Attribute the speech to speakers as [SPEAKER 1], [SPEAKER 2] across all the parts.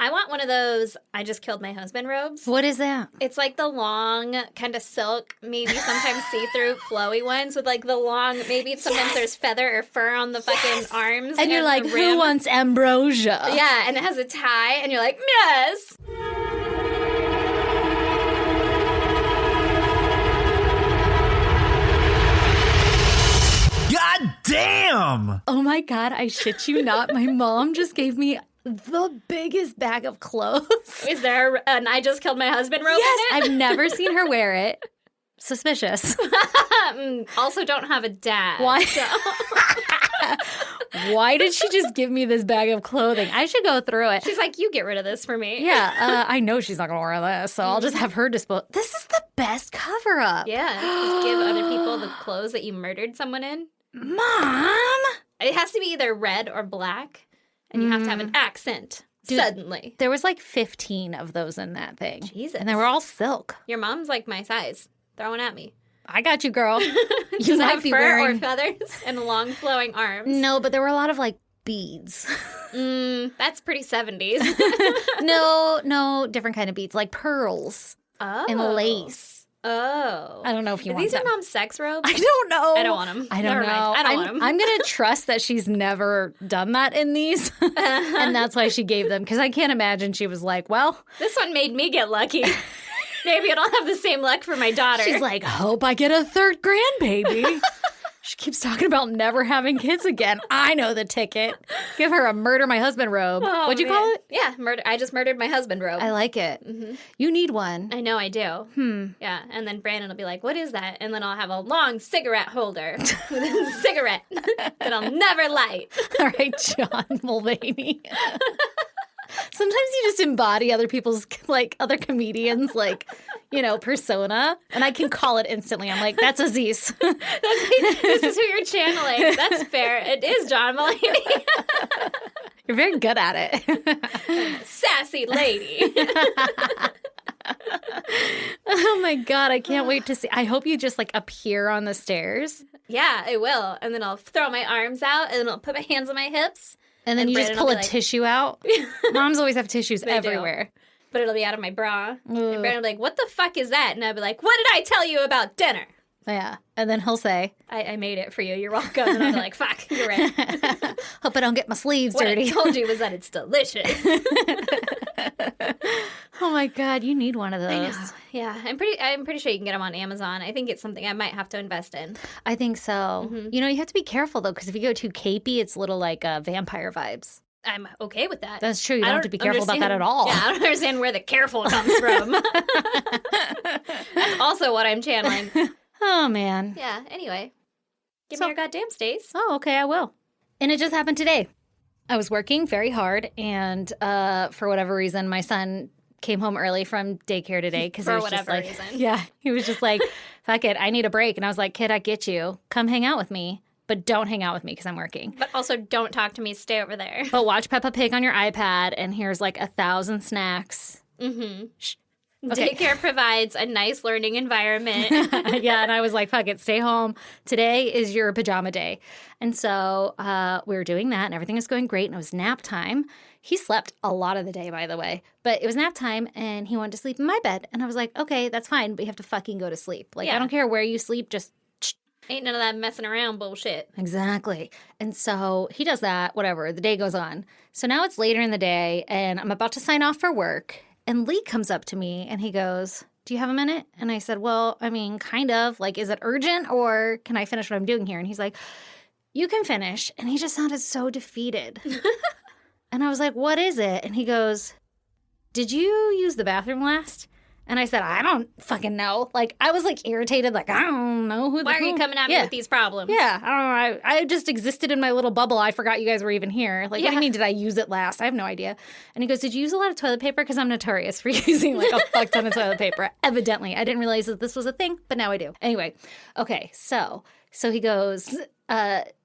[SPEAKER 1] I want one of those I just killed my husband robes.
[SPEAKER 2] What is that?
[SPEAKER 1] It's like the long kind of silk, maybe sometimes see-through flowy ones with like the long, maybe sometimes there's feather or fur on the fucking arms.
[SPEAKER 2] And you're like,
[SPEAKER 1] the
[SPEAKER 2] who
[SPEAKER 1] rim.
[SPEAKER 2] wants ambrosia?
[SPEAKER 1] Yeah, and it has a tie and you're like, yes.
[SPEAKER 3] God damn!
[SPEAKER 2] Oh my God, I shit you not. My mom just gave me the biggest bag of clothes.
[SPEAKER 1] Is there an I just killed my husband robe
[SPEAKER 2] Yes,
[SPEAKER 1] in it?
[SPEAKER 2] I've never seen her wear it. Suspicious.
[SPEAKER 1] Also don't have a dad.
[SPEAKER 2] Why?
[SPEAKER 1] So.
[SPEAKER 2] Why did she just give me this bag of clothing? I should go through it.
[SPEAKER 1] She's like, you get rid of this for me.
[SPEAKER 2] Yeah, I know she's not going to wear this, so I'll just have her dispose. This is the best cover-up.
[SPEAKER 1] Yeah, just give other people the clothes that you murdered someone in.
[SPEAKER 2] Mom!
[SPEAKER 1] It has to be either red or black, and you have to have an accent suddenly.
[SPEAKER 2] There was like 15 of those in that thing.
[SPEAKER 1] Jesus.
[SPEAKER 2] And they were all silk.
[SPEAKER 1] Your mom's like my size. Throw one at me.
[SPEAKER 2] I got you, girl.
[SPEAKER 1] Does it have fur or feathers and long flowing arms?
[SPEAKER 2] No, but there were a lot of like beads.
[SPEAKER 1] That's pretty 70s.
[SPEAKER 2] No, different kind of beads, like pearls and lace.
[SPEAKER 1] Oh.
[SPEAKER 2] I don't know if you want
[SPEAKER 1] These
[SPEAKER 2] them.
[SPEAKER 1] are mom's sex robes?
[SPEAKER 2] I don't know.
[SPEAKER 1] I don't want them.
[SPEAKER 2] I don't know.
[SPEAKER 1] I don't want them.
[SPEAKER 2] I'm going to trust that she's never done that in these. And that's why she gave them. Because I can't imagine she was like, well.
[SPEAKER 1] This one made me get lucky. Maybe I don't have the same luck for my daughter.
[SPEAKER 2] She's like, hope I get a third grandbaby. She keeps talking about never having kids again. I know the ticket. Give her a murder my husband robe.
[SPEAKER 1] Oh,
[SPEAKER 2] What'd you call it?
[SPEAKER 1] Yeah, murder. I just murdered my husband robe.
[SPEAKER 2] I like it. Mm-hmm. You need one.
[SPEAKER 1] I know I do. Yeah, and then Brandon will be like, what is that? And then I'll have a long cigarette holder with a cigarette that I'll never light.
[SPEAKER 2] All right, John Mulvaney. Sometimes you just embody other people's, like, other comedians, like, you know, persona. And I can call it instantly. I'm like, that's Aziz.
[SPEAKER 1] This is who you're channeling. That's fair. It is John Mulaney.
[SPEAKER 2] You're very good at it.
[SPEAKER 1] Sassy lady.
[SPEAKER 2] Oh, my God. I can't wait to see. I hope you just, like, appear on the stairs.
[SPEAKER 1] Yeah, I will. And then I'll throw my arms out and then I'll put my hands on my hips.
[SPEAKER 2] And then you
[SPEAKER 1] Brandon
[SPEAKER 2] just pull
[SPEAKER 1] will
[SPEAKER 2] a
[SPEAKER 1] be like,
[SPEAKER 2] tissue out. Moms always have tissues everywhere.
[SPEAKER 1] But it'll be out of my bra. And Brandon will be like, what the fuck is that? And I'll be like, what did I tell you about dinner?
[SPEAKER 2] Yeah. And then he'll say,
[SPEAKER 1] I made it for you. You're welcome. And I'll be like, fuck, you're right.
[SPEAKER 2] hope I don't get my sleeves
[SPEAKER 1] What
[SPEAKER 2] dirty.
[SPEAKER 1] I told you was that it's delicious.
[SPEAKER 2] Oh my God, you need one of those.
[SPEAKER 1] I know. Yeah, I'm pretty sure you can get them on Amazon. I think it's something I might have to invest in.
[SPEAKER 2] I think so.
[SPEAKER 1] Mm-hmm.
[SPEAKER 2] You know, you have to be careful though, because if you go too capey, it's a little like vampire vibes.
[SPEAKER 1] I'm okay with that.
[SPEAKER 2] That's true. You don't have to be careful about that at all.
[SPEAKER 1] Yeah, I don't understand where the careful comes from. That's also what I'm channeling.
[SPEAKER 2] Oh man.
[SPEAKER 1] Yeah, anyway. Give me your goddamn Stace.
[SPEAKER 2] Oh, okay, I will. And it just happened today. I was working very hard, and for whatever reason, my son came home early from daycare today because
[SPEAKER 1] For whatever reason.
[SPEAKER 2] Yeah, he was just like, "Fuck it, I need a break." And I was like, "Kid, I get you. Come hang out with me, but don't hang out with me because I'm working.
[SPEAKER 1] But also, don't talk to me. Stay over there.
[SPEAKER 2] But watch Peppa Pig on your iPad, and here's like 1,000 snacks."
[SPEAKER 1] Mm-hmm.
[SPEAKER 2] Okay.
[SPEAKER 1] Daycare provides a nice learning environment.
[SPEAKER 2] Yeah, and I was like, fuck it, stay home. Today is your pajama day. And so we were doing that, and everything was going great, and it was nap time. He slept a lot of the day, by the way. But it was nap time, and he wanted to sleep in my bed. And I was like, okay, that's fine, but you have to fucking go to sleep. Like,
[SPEAKER 1] Yeah.
[SPEAKER 2] I don't care where you sleep, just...
[SPEAKER 1] Ain't none of that messing around bullshit.
[SPEAKER 2] Exactly. And so he does that, whatever. The day goes on. So now it's later in the day, and I'm about to sign off for work. And Lee comes up to me and he goes, "Do you have a minute?" And I said, "Well, I mean, kind of. Like, is it urgent or can I finish what I'm doing here?" And he's like, "You can finish." And he just sounded so defeated. And I was like, "What is it?" And he goes, "Did you use the bathroom last?" And I said, "I don't fucking know." Like, I was like irritated, like, I don't know who.
[SPEAKER 1] Why are you coming at me with these problems?
[SPEAKER 2] Yeah, I don't know. I just existed in my little bubble. I forgot you guys were even here. Like, what do you mean, did I use it last? I have no idea. And he goes, "Did you use a lot of toilet paper?" Because I'm notorious for using like a fuck ton of toilet paper. Evidently. I didn't realize that this was a thing, but now I do. Anyway, okay, so he goes,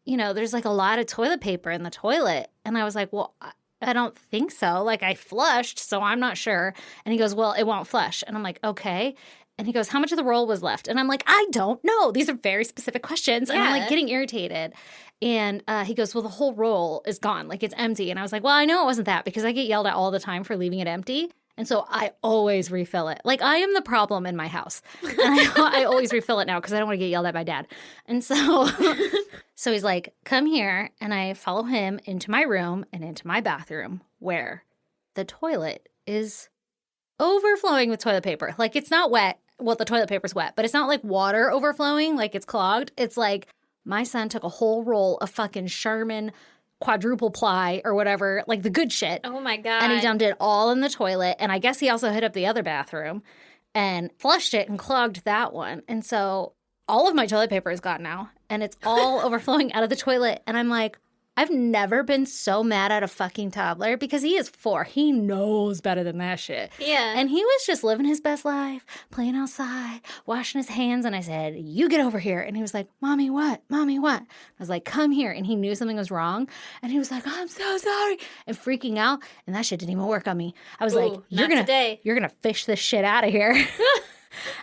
[SPEAKER 2] you know, there's like a lot of toilet paper in the toilet. And I was like, well, I don't think so. Like, I flushed, so I'm not sure. And he goes, "Well, it won't flush." And I'm like, okay. And he goes, how much of the roll was left? And I'm like, I don't know. These are very specific questions. And I'm like getting irritated. And he goes, well, the whole roll is gone. Like it's empty. And I was like, well, I know it wasn't that because I get yelled at all the time for leaving it empty. And so I always refill it. Like I am the problem in my house. And I always refill it now because I don't want to get yelled at by dad. And so, so he's like, come here. And I follow him into my room and into my bathroom where the toilet is overflowing with toilet paper. Like it's not wet. Well, the toilet paper's wet, but it's not like water overflowing, like it's clogged. It's like my son took a whole roll of fucking Charmin quadruple ply or whatever, like the good shit.
[SPEAKER 1] Oh my God.
[SPEAKER 2] And he dumped it all in the toilet. And I guess he also hit up the other bathroom and flushed it and clogged that one. And so all of my toilet paper is gone now. And it's all overflowing out of the toilet. And I'm like, I've never been so mad at a fucking toddler because he is 4. He knows better than that shit.
[SPEAKER 1] Yeah.
[SPEAKER 2] And he was just living his best life, playing outside, washing his hands. And I said, you get over here. And he was like, Mommy, what? Mommy, what? I was like, come here. And he knew something was wrong. And he was like, I'm so sorry. And freaking out. And that shit didn't even work on me. I was like, you're going to fish this shit out of here.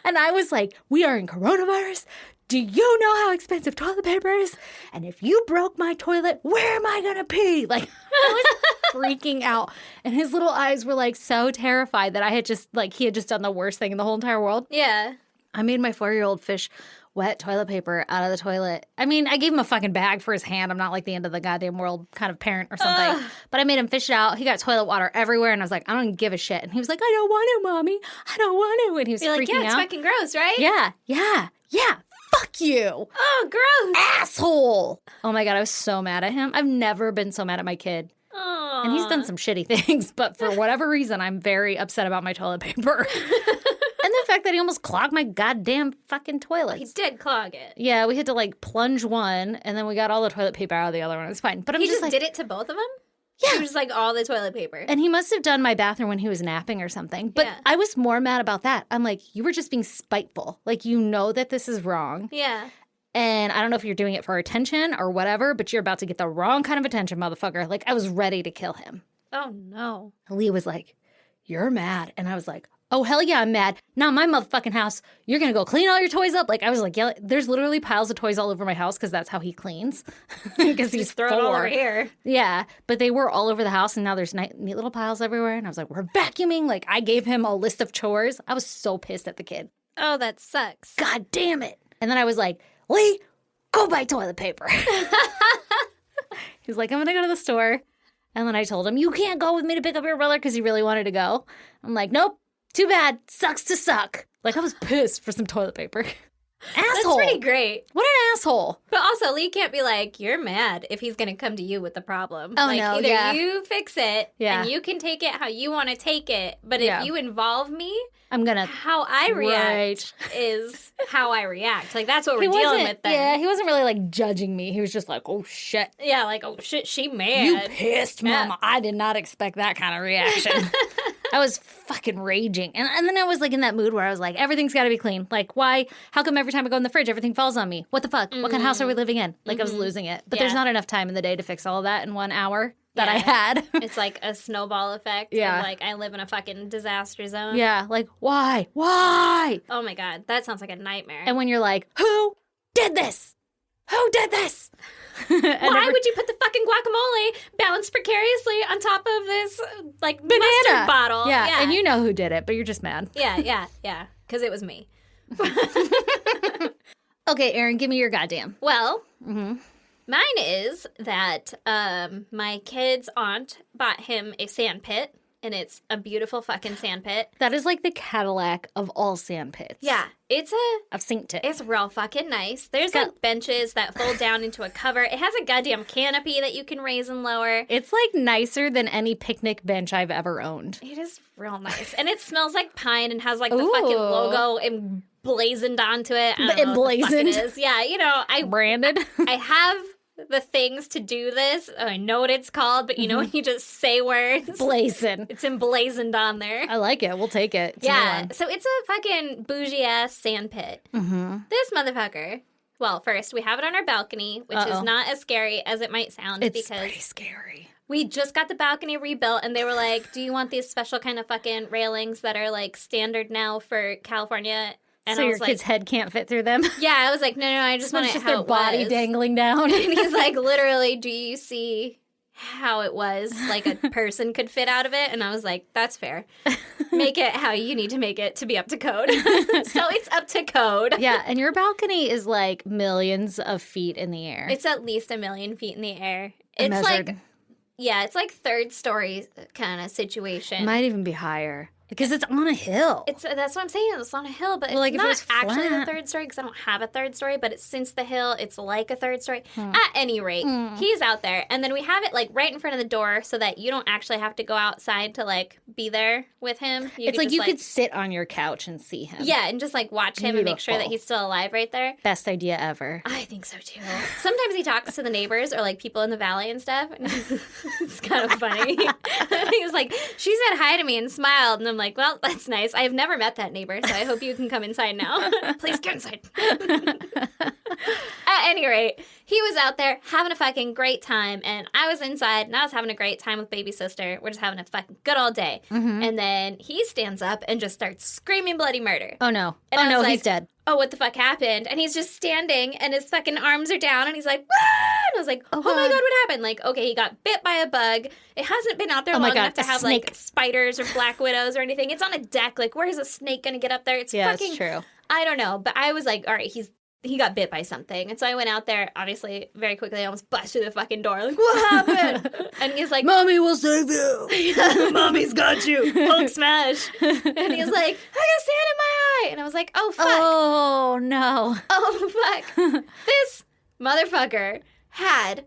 [SPEAKER 2] And I was like, we are in coronavirus. Do you know how expensive toilet paper is? And if you broke my toilet, where am I going to pee? Like, I was freaking out. And his little eyes were like so terrified that I had just, like, he had just done the worst thing in the whole entire world.
[SPEAKER 1] Yeah.
[SPEAKER 2] I made my 4-year-old fish wet toilet paper out of the toilet. I mean, I gave him a fucking bag for his hand. I'm not like the end of the goddamn world kind of parent or something. But I made him fish it out. He got toilet water everywhere. And I was like, I don't give a shit. And he was like, I don't want to, Mommy. I don't want to. And he was
[SPEAKER 1] You're
[SPEAKER 2] freaking
[SPEAKER 1] like, yeah, it's
[SPEAKER 2] out.
[SPEAKER 1] fucking gross, right?
[SPEAKER 2] Yeah. Fuck you.
[SPEAKER 1] Oh, gross.
[SPEAKER 2] Asshole. Oh my God, I was so mad at him. I've never been so mad at my kid.
[SPEAKER 1] Aww.
[SPEAKER 2] And he's done some shitty things, but for whatever reason, I'm very upset about my toilet paper. And the fact that he almost clogged my goddamn fucking toilet.
[SPEAKER 1] He did clog it.
[SPEAKER 2] Yeah, we had to like plunge one, and then we got all the toilet paper out of the other one. It's fine. But
[SPEAKER 1] He
[SPEAKER 2] just
[SPEAKER 1] just
[SPEAKER 2] like,
[SPEAKER 1] did it to both of them?
[SPEAKER 2] Yeah.
[SPEAKER 1] He was like all the toilet paper.
[SPEAKER 2] And he must have done my bathroom when he was napping or something. But
[SPEAKER 1] Yeah.
[SPEAKER 2] I was more mad about that. I'm like, you were just being spiteful. Like, you know that this is wrong.
[SPEAKER 1] Yeah.
[SPEAKER 2] And I don't know if you're doing it for attention or whatever, but you're about to get the wrong kind of attention, motherfucker. Like, I was ready to kill him.
[SPEAKER 1] Oh, no.
[SPEAKER 2] Leah was like, you're mad. And I was like, oh, hell yeah, I'm mad. Not my motherfucking house. You're going to go clean all your toys up? Like, I was like, yeah, there's literally piles of toys all over my house because that's how he cleans. Because he's
[SPEAKER 1] Just throw it all over here.
[SPEAKER 2] Yeah, but they were all over the house, and now there's neat little piles everywhere. And I was like, we're vacuuming. Like, I gave him a list of chores. I was so pissed at the kid.
[SPEAKER 1] Oh, that sucks.
[SPEAKER 2] God damn it. And then I was like, Lee, go buy toilet paper. He's like, I'm going to go to the store. And then I told him, you can't go with me to pick up your brother because he really wanted to go. I'm like, nope, too bad. Sucks to suck. Like, I was pissed for some toilet paper. Asshole.
[SPEAKER 1] That's pretty great.
[SPEAKER 2] What an asshole.
[SPEAKER 1] But also, Lee can't be like, you're mad if he's going to come to you with the problem.
[SPEAKER 2] Oh,
[SPEAKER 1] like,
[SPEAKER 2] no,
[SPEAKER 1] either
[SPEAKER 2] yeah.
[SPEAKER 1] you fix it
[SPEAKER 2] Yeah.
[SPEAKER 1] and you can take it how you want to take it. But
[SPEAKER 2] Yeah.
[SPEAKER 1] if you involve me,
[SPEAKER 2] I'm going to.
[SPEAKER 1] how I react is how I react. Like, that's what we're dealing with then.
[SPEAKER 2] Yeah, he wasn't really like judging me. He was just like, oh shit.
[SPEAKER 1] Yeah, like, oh shit, she mad.
[SPEAKER 2] You pissed,
[SPEAKER 1] Yeah.
[SPEAKER 2] Mama. I did not expect that kind of reaction. I was fucking raging. And then I was like in that mood where I was like, everything's got to be clean. Like, why? How come every time I go in the fridge, everything falls on me? What the fuck? What kind of house are we living in? Like, I was losing it. But there's
[SPEAKER 1] Yeah.
[SPEAKER 2] not enough time in the day to fix all of that in 1 hour that I
[SPEAKER 1] Yeah.
[SPEAKER 2] had.
[SPEAKER 1] It's like a snowball effect.
[SPEAKER 2] Yeah.
[SPEAKER 1] Of like, I live in a fucking disaster zone.
[SPEAKER 2] Yeah, like, why? Why?
[SPEAKER 1] Oh my God, that sounds like a nightmare.
[SPEAKER 2] And when you're like, who did this? Who did this?
[SPEAKER 1] Why would you put the fucking guacamole balanced precariously on top of this, like, mustard bottle?
[SPEAKER 2] Yeah, and you know who did it, but you're just mad.
[SPEAKER 1] Yeah, because it was me.
[SPEAKER 2] Okay, Erin, give me your goddamn.
[SPEAKER 1] Well,
[SPEAKER 2] Mm-hmm.
[SPEAKER 1] mine is that my kid's aunt bought him a sand pit, and it's a beautiful fucking sand pit.
[SPEAKER 2] That is like the Cadillac of all sand pits.
[SPEAKER 1] Yeah, it's
[SPEAKER 2] I've synced it.
[SPEAKER 1] It's real fucking nice. There's like benches that fold down into a cover. It has a goddamn canopy that you can raise and lower.
[SPEAKER 2] It's like nicer than any picnic bench I've ever owned.
[SPEAKER 1] It is real nice. And it smells like pine and has like the
[SPEAKER 2] Ooh.
[SPEAKER 1] fucking logo emblazoned onto it. I don't know what the fuck
[SPEAKER 2] Emblazoned?
[SPEAKER 1] it is. Yeah, you know,
[SPEAKER 2] Branded.
[SPEAKER 1] I have the things to do this. I know what it's called, but you know when you just say words?
[SPEAKER 2] Blazing.
[SPEAKER 1] It's emblazoned on there.
[SPEAKER 2] I like it. We'll take it. It's a new
[SPEAKER 1] Yeah,
[SPEAKER 2] one.
[SPEAKER 1] so it's a fucking bougie-ass sand pit.
[SPEAKER 2] Mm-hmm.
[SPEAKER 1] This motherfucker, well, first, we have it on our balcony, which is not as scary as it might sound
[SPEAKER 2] It's
[SPEAKER 1] because
[SPEAKER 2] pretty scary.
[SPEAKER 1] we just got the balcony rebuilt, and they were like, do you want these special kind of fucking railings that are, like, standard now for California And
[SPEAKER 2] So
[SPEAKER 1] I
[SPEAKER 2] your
[SPEAKER 1] was like,
[SPEAKER 2] kid's head can't fit through them?
[SPEAKER 1] yeah, I was like, no, I just want
[SPEAKER 2] It's
[SPEAKER 1] it
[SPEAKER 2] just
[SPEAKER 1] how
[SPEAKER 2] their
[SPEAKER 1] it
[SPEAKER 2] body
[SPEAKER 1] was.
[SPEAKER 2] dangling down.
[SPEAKER 1] And he's like, literally, do you see how it was? Like a person could fit out of it? And I was like, that's fair. Make it how you need to make it to be up to code. So it's up to code.
[SPEAKER 2] Yeah, and your balcony is like millions of feet in the air.
[SPEAKER 1] It's at least 1 million feet in the air. It's
[SPEAKER 2] measured.
[SPEAKER 1] like, yeah, it's like third story kind of situation.
[SPEAKER 2] It might even be higher because it's on a hill.
[SPEAKER 1] That's what I'm saying. It's on a hill, but
[SPEAKER 2] Well, like,
[SPEAKER 1] it's
[SPEAKER 2] if it
[SPEAKER 1] not
[SPEAKER 2] was
[SPEAKER 1] actually the
[SPEAKER 2] flat.
[SPEAKER 1] third story because I don't have a third story, but it's since the hill, it's like a third story. At any rate, he's out there. And then we have it like right in front of the door so that you don't actually have to go outside to like be there with him.
[SPEAKER 2] It's like you could sit on your couch and see him.
[SPEAKER 1] Yeah, and just like watch him and make sure that
[SPEAKER 2] Beautiful.
[SPEAKER 1] he's still alive right there.
[SPEAKER 2] Best idea ever.
[SPEAKER 1] I think so too. Sometimes he talks to the neighbors or like people in the valley and stuff. And it's kind of funny. He's like, she said hi to me and smiled. And I'm like, well, that's nice. I have never met that neighbor, so I hope you can come inside now. Please get inside. At any rate, he was out there having a fucking great time. And I was inside and I was having a great time with baby sister. We're just having a fucking good old day. And then he stands up and just starts screaming bloody murder.
[SPEAKER 2] Oh no.
[SPEAKER 1] And I
[SPEAKER 2] oh no,
[SPEAKER 1] was
[SPEAKER 2] he's
[SPEAKER 1] like,
[SPEAKER 2] dead.
[SPEAKER 1] oh, what the fuck happened? And he's just standing and his fucking arms are down and he's like, ah! And I was like, oh my God, what happened? Like, okay, he got bit by a bug. It hasn't been out there
[SPEAKER 2] Oh my
[SPEAKER 1] long
[SPEAKER 2] God,
[SPEAKER 1] enough to
[SPEAKER 2] a
[SPEAKER 1] have
[SPEAKER 2] snake.
[SPEAKER 1] like spiders or black widows or anything. It's on a deck. Like, where is a snake going to get up there? It's
[SPEAKER 2] Yeah,
[SPEAKER 1] fucking,
[SPEAKER 2] it's true.
[SPEAKER 1] I don't know. But I was like, all right, he got bit by something. And so I went out there, obviously, very quickly. I almost busted through the fucking door. Like, what happened? And he's like,
[SPEAKER 2] Mommy will save you.
[SPEAKER 1] Mommy's got you. Hulk smash. And he's like, I got sand in my eye. And I was like, oh, fuck.
[SPEAKER 2] Oh no.
[SPEAKER 1] Oh, fuck. This motherfucker had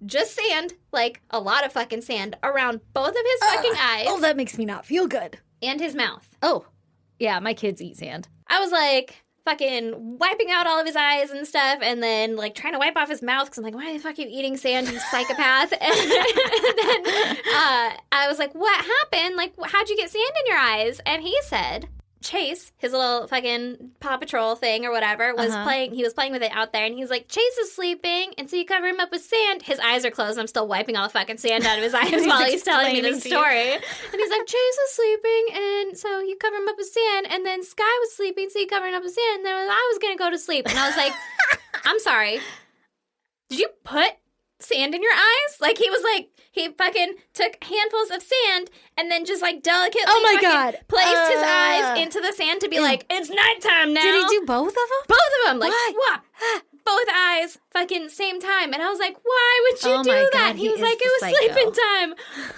[SPEAKER 1] just sand, like a lot of fucking sand, around both of his fucking eyes
[SPEAKER 2] Oh, that makes me not feel good.
[SPEAKER 1] and his mouth.
[SPEAKER 2] Oh. Yeah, my kids eat sand.
[SPEAKER 1] I was like fucking wiping out all of his eyes and stuff and then like trying to wipe off his mouth because I'm like, why the fuck are you eating sand, you psychopath? And then I was like, what happened? Like, how'd you get sand in your eyes? And he said, Chase, his little fucking Paw Patrol thing or whatever, was playing. He was playing with it out there, and he's like, Chase is sleeping, and so you cover him up with sand. His eyes are closed. I'm still wiping all the fucking sand out of his eyes while he's telling me this story. And he's like, Chase is sleeping, and so you cover him up with sand, and then Sky was sleeping, so you cover him up with sand, and then I was gonna go to sleep. And I was like, I'm sorry. Did you put sand in your eyes? Like, he was like, he fucking took handfuls of sand and then just like delicately placed his eyes into the sand to be like, it's nighttime now.
[SPEAKER 2] Did he do both of them?
[SPEAKER 1] Both of them, like,
[SPEAKER 2] Why?
[SPEAKER 1] whop, both eyes, fucking same time. And I was like, why would you
[SPEAKER 2] Oh
[SPEAKER 1] do
[SPEAKER 2] my
[SPEAKER 1] that?
[SPEAKER 2] God,
[SPEAKER 1] He
[SPEAKER 2] he
[SPEAKER 1] was
[SPEAKER 2] is
[SPEAKER 1] like,
[SPEAKER 2] the
[SPEAKER 1] it was
[SPEAKER 2] psycho.
[SPEAKER 1] sleeping time.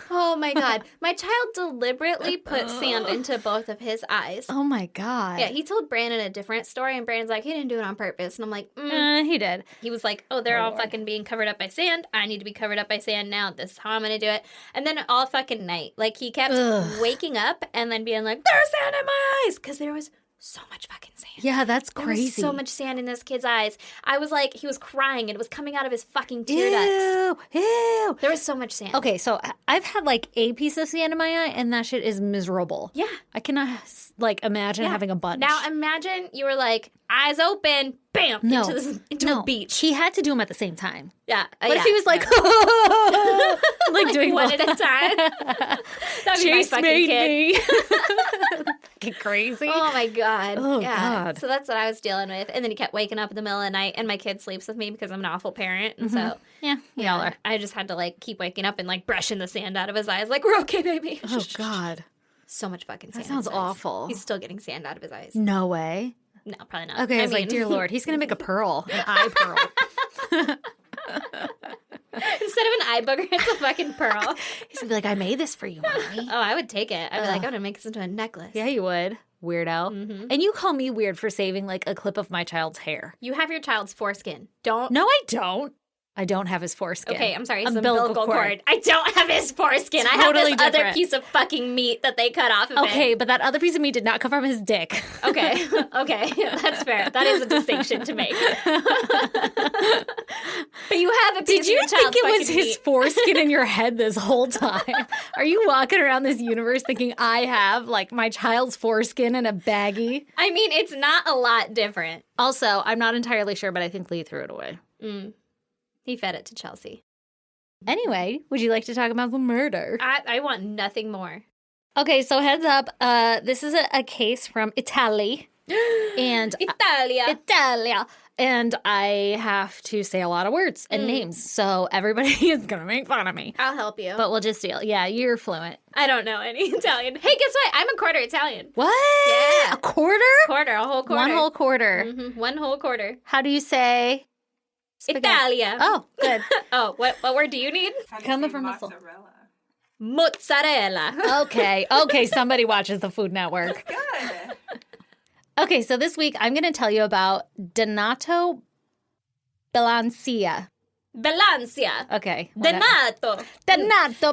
[SPEAKER 1] Oh my God. My child deliberately put sand into both of his eyes.
[SPEAKER 2] Oh my God.
[SPEAKER 1] Yeah, he told Brandon a different story, and Brandon's like, he didn't do it on purpose. And I'm like,
[SPEAKER 2] He did.
[SPEAKER 1] He was like, oh, they're
[SPEAKER 2] Oh,
[SPEAKER 1] all
[SPEAKER 2] Lord.
[SPEAKER 1] fucking being covered up by sand. I need to be covered up by sand now. This is how I'm going to do it. And then all fucking night, like, he kept waking up and then being like, there's sand in my eyes. Because there was so much fucking sand.
[SPEAKER 2] Yeah, that's
[SPEAKER 1] There
[SPEAKER 2] crazy.
[SPEAKER 1] was so much sand in this kid's eyes. I was like, he was crying. And it was coming out of his fucking tear ducts.
[SPEAKER 2] Ew.
[SPEAKER 1] There was so much sand.
[SPEAKER 2] Okay, so I've had like a piece of sand in my eye, and that shit is miserable.
[SPEAKER 1] Yeah.
[SPEAKER 2] I cannot like imagine
[SPEAKER 1] Yeah.
[SPEAKER 2] having a bunch.
[SPEAKER 1] Now imagine you were like, eyes open, bam,
[SPEAKER 2] no,
[SPEAKER 1] into a beach.
[SPEAKER 2] He had to do them at the same time.
[SPEAKER 1] Yeah.
[SPEAKER 2] What if he was like, like doing
[SPEAKER 1] one
[SPEAKER 2] both?
[SPEAKER 1] at a time? That'd be my
[SPEAKER 2] Chase
[SPEAKER 1] fucking
[SPEAKER 2] made
[SPEAKER 1] kid.
[SPEAKER 2] me. Get crazy.
[SPEAKER 1] Oh my God.
[SPEAKER 2] Oh,
[SPEAKER 1] yeah.
[SPEAKER 2] God.
[SPEAKER 1] So that's what I was dealing with. And then he kept waking up in the middle of the night, and my kid sleeps with me because I'm an awful parent. And so
[SPEAKER 2] Yeah, y'all are.
[SPEAKER 1] I just had to like keep waking up and like brushing the sand out of his eyes. Like, we're okay, baby.
[SPEAKER 2] Oh God,
[SPEAKER 1] So much fucking sand.
[SPEAKER 2] that sounds
[SPEAKER 1] in his eyes.
[SPEAKER 2] awful.
[SPEAKER 1] He's still getting sand out of his eyes.
[SPEAKER 2] No way.
[SPEAKER 1] No, probably not.
[SPEAKER 2] Okay, I was like, dear Lord, he's gonna make a pearl, an eye pearl.
[SPEAKER 1] Instead of an eye booger, it's a fucking pearl.
[SPEAKER 2] He's gonna be like, I made this for you, mommy.
[SPEAKER 1] Oh, I would take it. I'd be like, I'm gonna make this into a necklace.
[SPEAKER 2] Yeah, you would, weirdo.
[SPEAKER 1] Mm-hmm.
[SPEAKER 2] And you call me weird for saving like a clip of my child's hair.
[SPEAKER 1] You have your child's foreskin. Don't.
[SPEAKER 2] No, I don't. I don't have his foreskin.
[SPEAKER 1] Okay, I'm sorry. His
[SPEAKER 2] Umbilical
[SPEAKER 1] umbilical
[SPEAKER 2] cord.
[SPEAKER 1] cord. I don't have his foreskin. I have
[SPEAKER 2] Totally
[SPEAKER 1] this other
[SPEAKER 2] different.
[SPEAKER 1] piece of fucking meat that they cut off of it.
[SPEAKER 2] Okay, but that other piece of meat did not come from his dick.
[SPEAKER 1] Okay. Okay. That's fair. That is a distinction to make. But you have a piece
[SPEAKER 2] Did you
[SPEAKER 1] of your
[SPEAKER 2] think
[SPEAKER 1] child's
[SPEAKER 2] it was
[SPEAKER 1] fucking
[SPEAKER 2] his
[SPEAKER 1] meat.
[SPEAKER 2] foreskin in your head this whole time? Are you walking around this universe thinking I have like my child's foreskin in a baggie?
[SPEAKER 1] I mean, it's not a lot different.
[SPEAKER 2] Also, I'm not entirely sure, but I think Lee threw it away.
[SPEAKER 1] He fed it to Chelsea.
[SPEAKER 2] Anyway, would you like to talk about the murder?
[SPEAKER 1] I want nothing more.
[SPEAKER 2] Okay, so heads up. This is a case from Italy. And Italia. And I have to say a lot of words and names. So everybody is going to make fun of me.
[SPEAKER 1] I'll help you.
[SPEAKER 2] But we'll just deal. Yeah, you're fluent.
[SPEAKER 1] I don't know any Italian. Hey, guess what? I'm a quarter Italian.
[SPEAKER 2] What?
[SPEAKER 1] Yeah.
[SPEAKER 2] A quarter?
[SPEAKER 1] Quarter, a whole quarter.
[SPEAKER 2] One whole quarter.
[SPEAKER 1] Mm-hmm. One whole quarter.
[SPEAKER 2] How do you say spaghetti?
[SPEAKER 1] Italia.
[SPEAKER 2] Oh, good.
[SPEAKER 1] Oh, what word do you need?
[SPEAKER 2] Coming from muscle.
[SPEAKER 1] Mozzarella.
[SPEAKER 2] Okay, somebody watches the Food Network.
[SPEAKER 3] Good.
[SPEAKER 2] Okay, so this week I'm going to tell you about Donato Bilancia.
[SPEAKER 1] Bilancia.
[SPEAKER 2] Okay. whatever.
[SPEAKER 1] Donato.
[SPEAKER 2] Bilancia.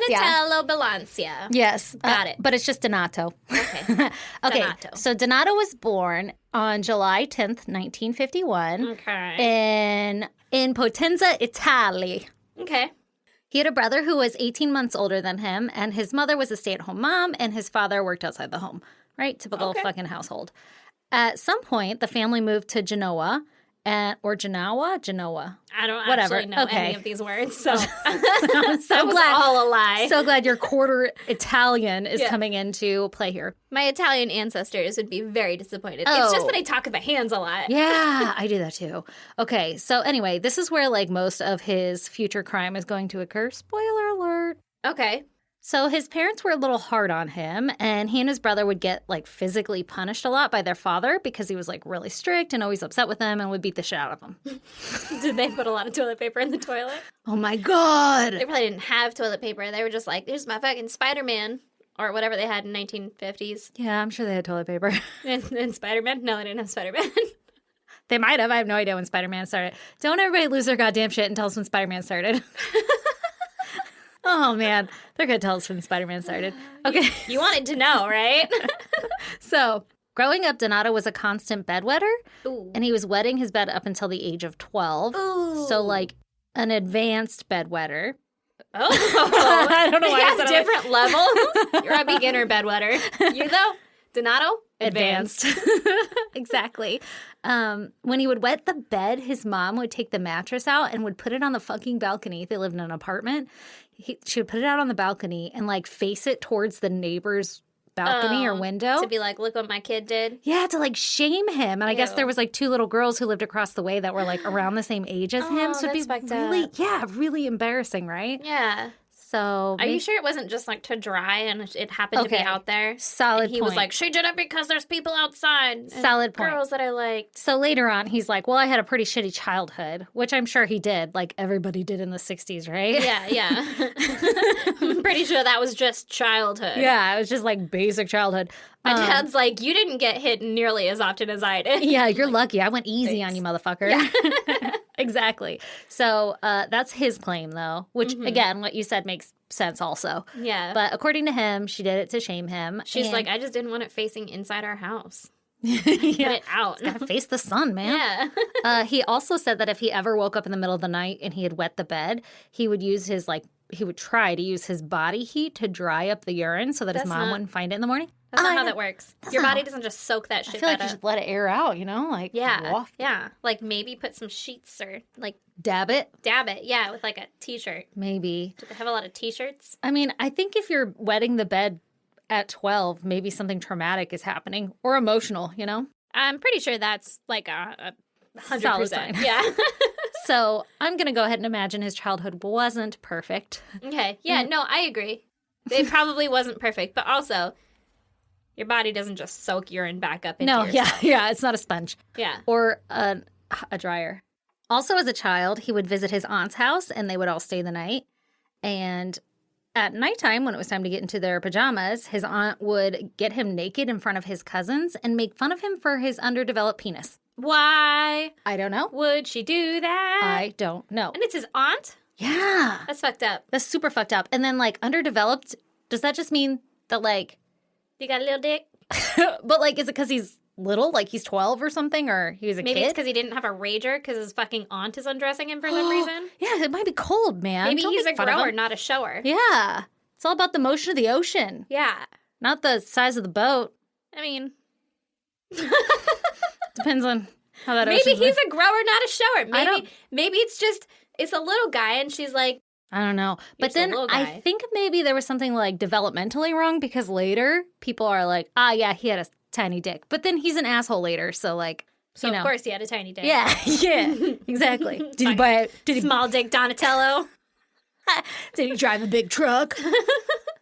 [SPEAKER 1] Donatello Bilancia.
[SPEAKER 2] Yes.
[SPEAKER 1] Got it.
[SPEAKER 2] But it's just Donato.
[SPEAKER 1] Okay.
[SPEAKER 2] Okay,
[SPEAKER 1] Donato.
[SPEAKER 2] so Donato was born on July 10th, 1951
[SPEAKER 1] Okay.
[SPEAKER 2] in Potenza, Italy.
[SPEAKER 1] Okay.
[SPEAKER 2] He had a brother who was 18 months older than him, and his mother was a stay-at-home mom, and his father worked outside the home. Right? Typical fucking household. At some point, the family moved to Genoa, or Genoa?
[SPEAKER 1] I don't
[SPEAKER 2] Whatever.
[SPEAKER 1] actually know
[SPEAKER 2] Okay.
[SPEAKER 1] any of these words, so
[SPEAKER 2] I'm so
[SPEAKER 1] that was
[SPEAKER 2] glad.
[SPEAKER 1] all a lie.
[SPEAKER 2] So glad your quarter Italian is coming into play here.
[SPEAKER 1] My Italian ancestors would be very disappointed.
[SPEAKER 2] Oh.
[SPEAKER 1] It's just that I talk with the hands a lot.
[SPEAKER 2] Yeah, I do that too. Okay, so anyway, this is where like most of his future crime is going to occur. Spoiler alert.
[SPEAKER 1] Okay.
[SPEAKER 2] So his parents were a little hard on him, and he and his brother would get like physically punished a lot by their father because he was like really strict and always upset with them and would beat the shit out of them.
[SPEAKER 1] Did they put a lot of toilet paper in the toilet?
[SPEAKER 2] Oh my God.
[SPEAKER 1] They probably didn't have toilet paper. They were just like, "Here's my fucking Spider-Man," or whatever they had in 1950s.
[SPEAKER 2] Yeah, I'm sure they had toilet paper.
[SPEAKER 1] And Spider-Man? No, they didn't have Spider-Man.
[SPEAKER 2] They might have. I have no idea when Spider-Man started. Don't everybody lose their goddamn shit and tell us when Spider-Man started. Oh, man. They're going to tell us when Spider-Man started. Okay.
[SPEAKER 1] You wanted to know, right?
[SPEAKER 2] So, growing up, Donato was a constant bedwetter,
[SPEAKER 1] Ooh.
[SPEAKER 2] and he was wetting his bed up until the age of 12.
[SPEAKER 1] Ooh.
[SPEAKER 2] So, like, an advanced bedwetter.
[SPEAKER 1] Oh.
[SPEAKER 2] I don't know why I
[SPEAKER 1] They
[SPEAKER 2] said
[SPEAKER 1] have different levels. You're a beginner bedwetter. You, though? Donato?
[SPEAKER 2] Advanced. Exactly. When he would wet the bed, his mom would take the mattress out and would put it on the fucking balcony. They lived in an apartment. She would put it out on the balcony and like face it towards the neighbor's balcony or window.
[SPEAKER 1] To be like, look what my kid did.
[SPEAKER 2] Yeah, to like shame him. And I guess
[SPEAKER 1] Ew.
[SPEAKER 2] there was like two little girls who lived across the way that were like around the same age as him. So it'd
[SPEAKER 1] that's
[SPEAKER 2] be
[SPEAKER 1] fucked
[SPEAKER 2] really,
[SPEAKER 1] up.
[SPEAKER 2] really embarrassing, right?
[SPEAKER 1] Yeah.
[SPEAKER 2] So
[SPEAKER 1] Are you sure it wasn't just like to dry and it happened to be
[SPEAKER 2] Okay.
[SPEAKER 1] out there?
[SPEAKER 2] Solid
[SPEAKER 1] And he
[SPEAKER 2] point.
[SPEAKER 1] was like, she did it because there's people outside. And
[SPEAKER 2] Solid point.
[SPEAKER 1] Girls that I liked.
[SPEAKER 2] So later on, he's like, well, I had a pretty shitty childhood, which I'm sure he did, like everybody did in the 60s, right?
[SPEAKER 1] Yeah. I'm pretty sure that was just childhood.
[SPEAKER 2] Yeah, it was just like basic childhood.
[SPEAKER 1] My dad's like, you didn't get hit nearly as often as I did.
[SPEAKER 2] Yeah, you're lucky. I went easy on you, motherfucker. Exactly. So that's his claim, though, which, again, what you said makes sense also.
[SPEAKER 1] Yeah.
[SPEAKER 2] But according to him, she did it to shame him.
[SPEAKER 1] She's
[SPEAKER 2] and-
[SPEAKER 1] like, I just didn't want it facing inside our house.
[SPEAKER 2] yeah,
[SPEAKER 1] Put it out.
[SPEAKER 2] gotta face the sun, man.
[SPEAKER 1] Yeah.
[SPEAKER 2] He also said that if he ever woke up in the middle of the night and he had wet the bed, he would use his, like, he would try to use his body heat to dry up the urine so that his
[SPEAKER 1] That's
[SPEAKER 2] mom
[SPEAKER 1] not-
[SPEAKER 2] wouldn't find it in the morning.
[SPEAKER 1] That's not
[SPEAKER 2] I
[SPEAKER 1] how
[SPEAKER 2] know.
[SPEAKER 1] that works. Your
[SPEAKER 2] not
[SPEAKER 1] body
[SPEAKER 2] how-
[SPEAKER 1] doesn't just soak that
[SPEAKER 2] I
[SPEAKER 1] shit
[SPEAKER 2] feel like
[SPEAKER 1] that
[SPEAKER 2] you
[SPEAKER 1] up.
[SPEAKER 2] just let it air out, you know? Like,
[SPEAKER 1] Yeah.
[SPEAKER 2] waft it.
[SPEAKER 1] Yeah. Like maybe put some sheets or like
[SPEAKER 2] Dab it,
[SPEAKER 1] dab it. Yeah. With like a t-shirt.
[SPEAKER 2] maybe.
[SPEAKER 1] Do they have a lot of t-shirts?
[SPEAKER 2] I mean, I think if you're wetting the bed at 12, maybe something traumatic is happening or emotional, you know?
[SPEAKER 1] I'm pretty sure that's like a
[SPEAKER 2] Solid
[SPEAKER 1] 100%.
[SPEAKER 2] sign.
[SPEAKER 1] Yeah.
[SPEAKER 2] So I'm going to go ahead and imagine his childhood wasn't perfect.
[SPEAKER 1] Okay. Yeah. No, I agree. It probably wasn't perfect, but also your body doesn't just soak urine back up into
[SPEAKER 2] No,
[SPEAKER 1] yourself.
[SPEAKER 2] yeah, it's not a sponge
[SPEAKER 1] Yeah.
[SPEAKER 2] or a dryer. Also, as a child, he would visit his aunt's house and they would all stay the night. And at nighttime, when it was time to get into their pajamas, his aunt would get him naked in front of his cousins and make fun of him for his underdeveloped penis.
[SPEAKER 1] Why
[SPEAKER 2] I don't know.
[SPEAKER 1] would she do that?
[SPEAKER 2] I don't know.
[SPEAKER 1] And it's his aunt?
[SPEAKER 2] Yeah.
[SPEAKER 1] That's fucked up.
[SPEAKER 2] That's super fucked up. And then, like, underdeveloped, does that just mean that, like,
[SPEAKER 1] You got a little dick?
[SPEAKER 2] but, like, is it because he's little? Like, he's 12 or something? Or he was a
[SPEAKER 1] Maybe
[SPEAKER 2] kid?
[SPEAKER 1] it's because he didn't have a rager because his fucking aunt is undressing him for some reason.
[SPEAKER 2] Yeah, it might be cold, man.
[SPEAKER 1] Maybe
[SPEAKER 2] Don't
[SPEAKER 1] he's a
[SPEAKER 2] make fun of
[SPEAKER 1] grower,
[SPEAKER 2] him.
[SPEAKER 1] not a shower.
[SPEAKER 2] Yeah. It's all about the motion of the ocean,
[SPEAKER 1] Yeah.
[SPEAKER 2] not the size of the boat.
[SPEAKER 1] I mean,
[SPEAKER 2] Depends on how that
[SPEAKER 1] maybe
[SPEAKER 2] ocean's
[SPEAKER 1] he's a grower, not a shower.
[SPEAKER 2] I don't-
[SPEAKER 1] Maybe it's just, it's a little guy and she's like,
[SPEAKER 2] I don't know. But
[SPEAKER 1] just a
[SPEAKER 2] then
[SPEAKER 1] little
[SPEAKER 2] I
[SPEAKER 1] guy.
[SPEAKER 2] think maybe there was something like developmentally wrong because later people are like, yeah, he had a tiny dick. But then he's an asshole later, so like,
[SPEAKER 1] So, of course, he had a tiny dick.
[SPEAKER 2] Yeah, exactly. Did he buy it? Did he
[SPEAKER 1] Small dick Donatello.
[SPEAKER 2] Did he drive a big truck?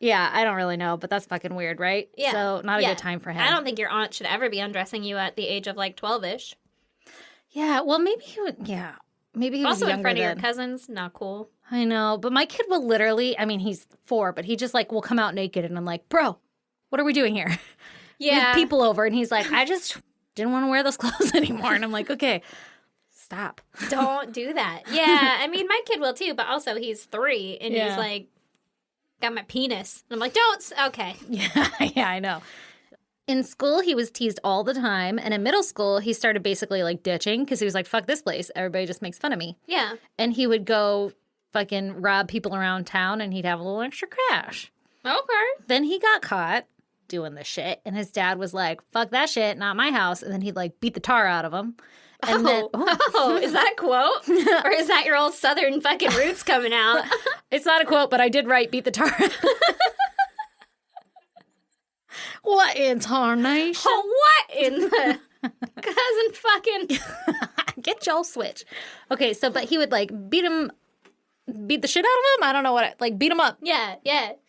[SPEAKER 2] Yeah, I don't really know, but that's fucking weird, right?
[SPEAKER 1] Yeah.
[SPEAKER 2] So not a good time for him.
[SPEAKER 1] I don't think your aunt should ever be undressing you at the age of like 12-ish.
[SPEAKER 2] Yeah, well, maybe he would. Yeah, maybe he was
[SPEAKER 1] Also
[SPEAKER 2] younger
[SPEAKER 1] in front of
[SPEAKER 2] then.
[SPEAKER 1] your cousins, not cool.
[SPEAKER 2] I know, but my kid will literally. I mean, he's 4, but he just like will come out naked, and I'm like, bro, what are we doing here?
[SPEAKER 1] Yeah.
[SPEAKER 2] We have people over, and he's like, I just didn't want to wear those clothes anymore, and I'm like, okay, stop.
[SPEAKER 1] Don't do that. Yeah, I mean, my kid will too, but also he's 3, and he's like, got my penis. And I'm like, don't. Okay.
[SPEAKER 2] Yeah, I know. In school, he was teased all the time. And in middle school, he started basically like ditching because he was like, fuck this place. Everybody just makes fun of me.
[SPEAKER 1] Yeah.
[SPEAKER 2] And he would go fucking rob people around town and he'd have a little extra cash.
[SPEAKER 1] Okay.
[SPEAKER 2] Then he got caught doing the shit. And his dad was like, fuck that shit, not my house. And then he'd like beat the tar out of him. And
[SPEAKER 1] is that a quote? Or is that your old Southern fucking roots coming out?
[SPEAKER 2] It's not a quote, but I did write beat the tar. What in tarnation?
[SPEAKER 1] What in the cousin fucking...
[SPEAKER 2] Get your switch. Okay, so, but he would like beat the shit out of him? I don't know what, beat him up.
[SPEAKER 1] Yeah.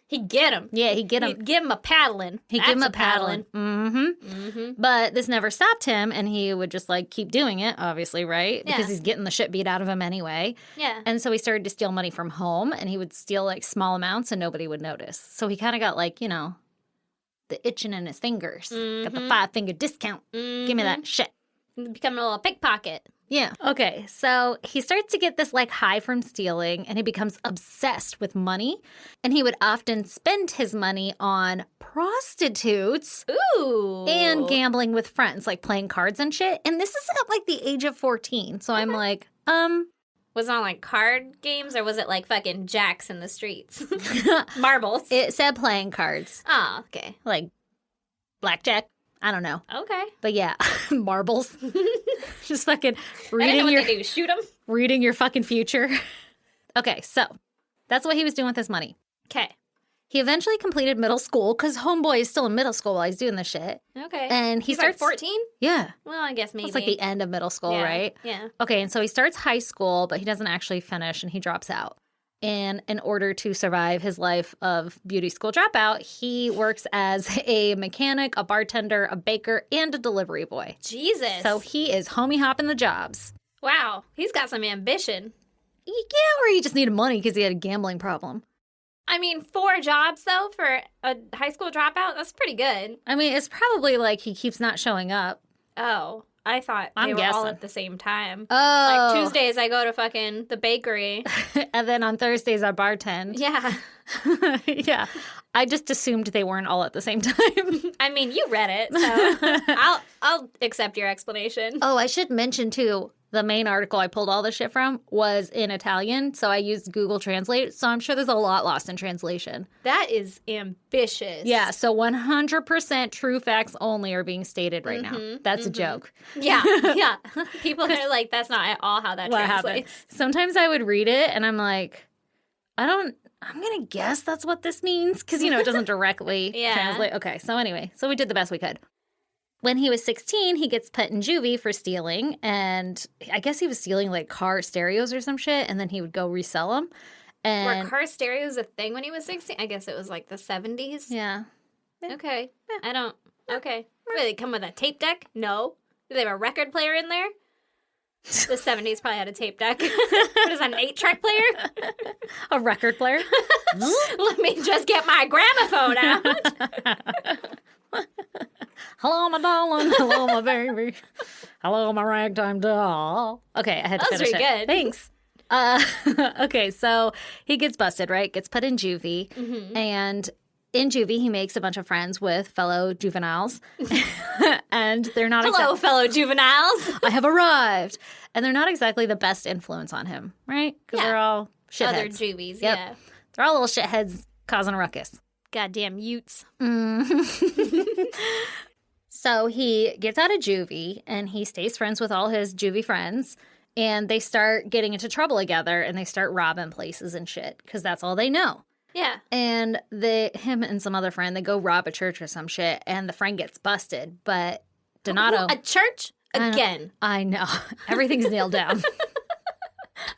[SPEAKER 1] He'd get him.
[SPEAKER 2] Yeah, he'd get him.
[SPEAKER 1] He'd give him a paddling.
[SPEAKER 2] He'd give him a paddling. Mm-hmm. But this never stopped him, and he would just like keep doing it, obviously, right? Because he's getting the shit beat out of him anyway.
[SPEAKER 1] Yeah.
[SPEAKER 2] And so he started to steal money from home, and he would steal like small amounts, and nobody would notice. So he kind of got like, the itching in his fingers. Got the 5-finger discount. Give me that shit.
[SPEAKER 1] Becoming a little pickpocket.
[SPEAKER 2] Yeah. Okay. So he starts to get this like high from stealing and he becomes obsessed with money. And he would often spend his money on prostitutes.
[SPEAKER 1] Ooh.
[SPEAKER 2] And gambling with friends, like playing cards and shit. And this is at like the age of 14. So I'm like,
[SPEAKER 1] Was it on like card games or was it like fucking jacks in the streets? Marbles.
[SPEAKER 2] It said playing cards.
[SPEAKER 1] Oh, okay.
[SPEAKER 2] Like blackjack. I don't know.
[SPEAKER 1] Okay.
[SPEAKER 2] But yeah, marbles. Just fucking
[SPEAKER 1] I didn't know
[SPEAKER 2] reading
[SPEAKER 1] what they do. Shoot them?
[SPEAKER 2] reading your fucking future. Okay, so that's what he was doing with his money.
[SPEAKER 1] Okay.
[SPEAKER 2] He eventually completed middle school because homeboy is still in middle school while he's doing this shit.
[SPEAKER 1] Okay.
[SPEAKER 2] And
[SPEAKER 1] He's
[SPEAKER 2] starts
[SPEAKER 1] like 14?
[SPEAKER 2] Yeah.
[SPEAKER 1] Well, I guess maybe.
[SPEAKER 2] It's like the end of middle school, right?
[SPEAKER 1] Yeah.
[SPEAKER 2] Okay, and so he starts high school, but he doesn't actually finish and he drops out. And in order to survive his life of beauty school dropout, he works as a mechanic, a bartender, a baker, and a delivery boy.
[SPEAKER 1] Jesus.
[SPEAKER 2] So he is homie hopping the jobs.
[SPEAKER 1] Wow. He's got some ambition.
[SPEAKER 2] Yeah, or he just needed money because he had a gambling problem.
[SPEAKER 1] I mean, 4 jobs, though, for a high school dropout? That's pretty good.
[SPEAKER 2] I mean, it's probably like he keeps not showing up.
[SPEAKER 1] Oh, I thought they
[SPEAKER 2] I'm
[SPEAKER 1] were all
[SPEAKER 2] guessing.
[SPEAKER 1] at the same time.
[SPEAKER 2] Oh.
[SPEAKER 1] Like, Tuesdays, I go to fucking the bakery.
[SPEAKER 2] And then on Thursdays, I bartend.
[SPEAKER 1] Yeah.
[SPEAKER 2] Yeah. I just assumed they weren't all at the same time.
[SPEAKER 1] I mean, you read it, so I'll accept your explanation.
[SPEAKER 2] Oh, I should mention, too, the main article I pulled all this shit from was in Italian, so I used Google Translate, so I'm sure there's a lot lost in translation.
[SPEAKER 1] That is ambitious.
[SPEAKER 2] Yeah, so 100% true facts only are being stated right now. That's a joke.
[SPEAKER 1] Yeah. People are like, that's not at all how that translates.
[SPEAKER 2] Sometimes I would read it, and I'm like, I'm going to guess that's what this means, because, it doesn't directly translate. Okay, so anyway, so we did the best we could. When he was 16, he gets put in juvie for stealing, and I guess he was stealing, like, car stereos or some shit, and then he would go resell them. And
[SPEAKER 1] Were car stereos a thing when he was 16? I guess it was, like, the 70s?
[SPEAKER 2] Yeah.
[SPEAKER 1] Okay. I don't... Okay. Wait, they come with a tape deck? No. Do they have a record player in there? The 70s probably had a tape deck. What is that, an 8-track player?
[SPEAKER 2] A record player?
[SPEAKER 1] Let me just get my gramophone out.
[SPEAKER 2] Hello, my darling. Hello, my baby. Hello, my ragtime doll. Okay, I had to finish it.
[SPEAKER 1] That was
[SPEAKER 2] Thanks. Okay, so he gets busted, right? Gets put in juvie. And in juvie, he makes a bunch of friends with fellow juveniles. And they're not
[SPEAKER 1] Hello, fellow juveniles.
[SPEAKER 2] I have arrived. And they're not exactly the best influence on him, right? Because they're all shitheads.
[SPEAKER 1] Other juvies,
[SPEAKER 2] Yep.
[SPEAKER 1] yeah.
[SPEAKER 2] They're all little shitheads causing a ruckus.
[SPEAKER 1] Goddamn Utes.
[SPEAKER 2] So he gets out of juvie and he stays friends with all his juvie friends and they start getting into trouble together and they start robbing places and shit because that's all they know.
[SPEAKER 1] Yeah.
[SPEAKER 2] And him and some other friend, they go rob a church or some shit, and the friend gets busted. But Donato...
[SPEAKER 1] A church? Again.
[SPEAKER 2] I know. Everything's nailed down.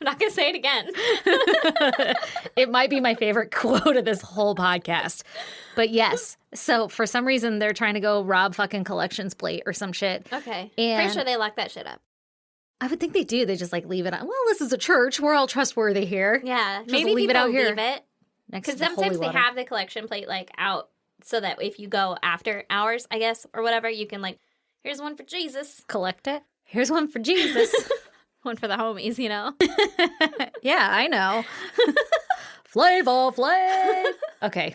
[SPEAKER 1] I'm not going to say it again.
[SPEAKER 2] It might be my favorite quote of this whole podcast. But yes. So for some reason, they're trying to go rob fucking collections plate or some shit.
[SPEAKER 1] Okay.
[SPEAKER 2] And
[SPEAKER 1] pretty sure they lock that shit up.
[SPEAKER 2] I would think they do. They just like leave it on. Well, this is a church. We're all trustworthy here.
[SPEAKER 1] Yeah.
[SPEAKER 2] Just
[SPEAKER 1] maybe
[SPEAKER 2] leave it out here.
[SPEAKER 1] Leave it. Because sometimes they have the collection plate like out so that if you go after hours, I guess, or whatever, you can like, here's one for Jesus.
[SPEAKER 2] Collect it. Here's one for Jesus.
[SPEAKER 1] One for the homies, you know?
[SPEAKER 2] Yeah, I know. Flavor Flav. Okay.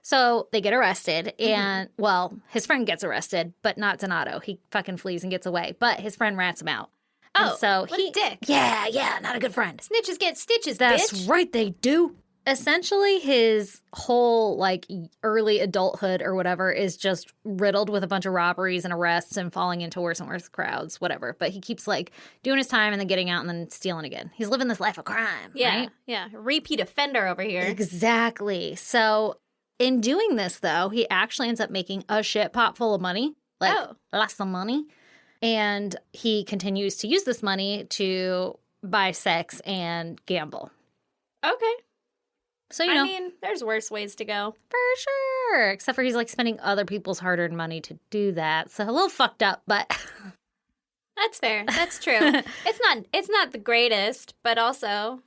[SPEAKER 2] So they get arrested and, well, his friend gets arrested, but not Donato. He fucking flees and gets away. But his friend rats him out.
[SPEAKER 1] Oh,
[SPEAKER 2] and so
[SPEAKER 1] what a dick.
[SPEAKER 2] Yeah, not a good friend.
[SPEAKER 1] Snitches get stitches,
[SPEAKER 2] That's
[SPEAKER 1] bitch.
[SPEAKER 2] right, they do. Essentially, his whole, like, early adulthood or whatever is just riddled with a bunch of robberies and arrests and falling into worse and worse crowds, whatever. But he keeps, like, doing his time and then getting out and then stealing again. He's living this life of crime,
[SPEAKER 1] Yeah,
[SPEAKER 2] right?
[SPEAKER 1] yeah. Repeat offender over here.
[SPEAKER 2] Exactly. So, in doing this, though, he actually ends up making a shit pot full of money. Like, lots of money. And he continues to use this money to buy sex and gamble.
[SPEAKER 1] Okay.
[SPEAKER 2] So, you know.
[SPEAKER 1] I mean, there's worse ways to go.
[SPEAKER 2] For sure. Except for he's like spending other people's hard-earned money to do that. So a little fucked up, but
[SPEAKER 1] That's fair. That's true. It's not the greatest, but also,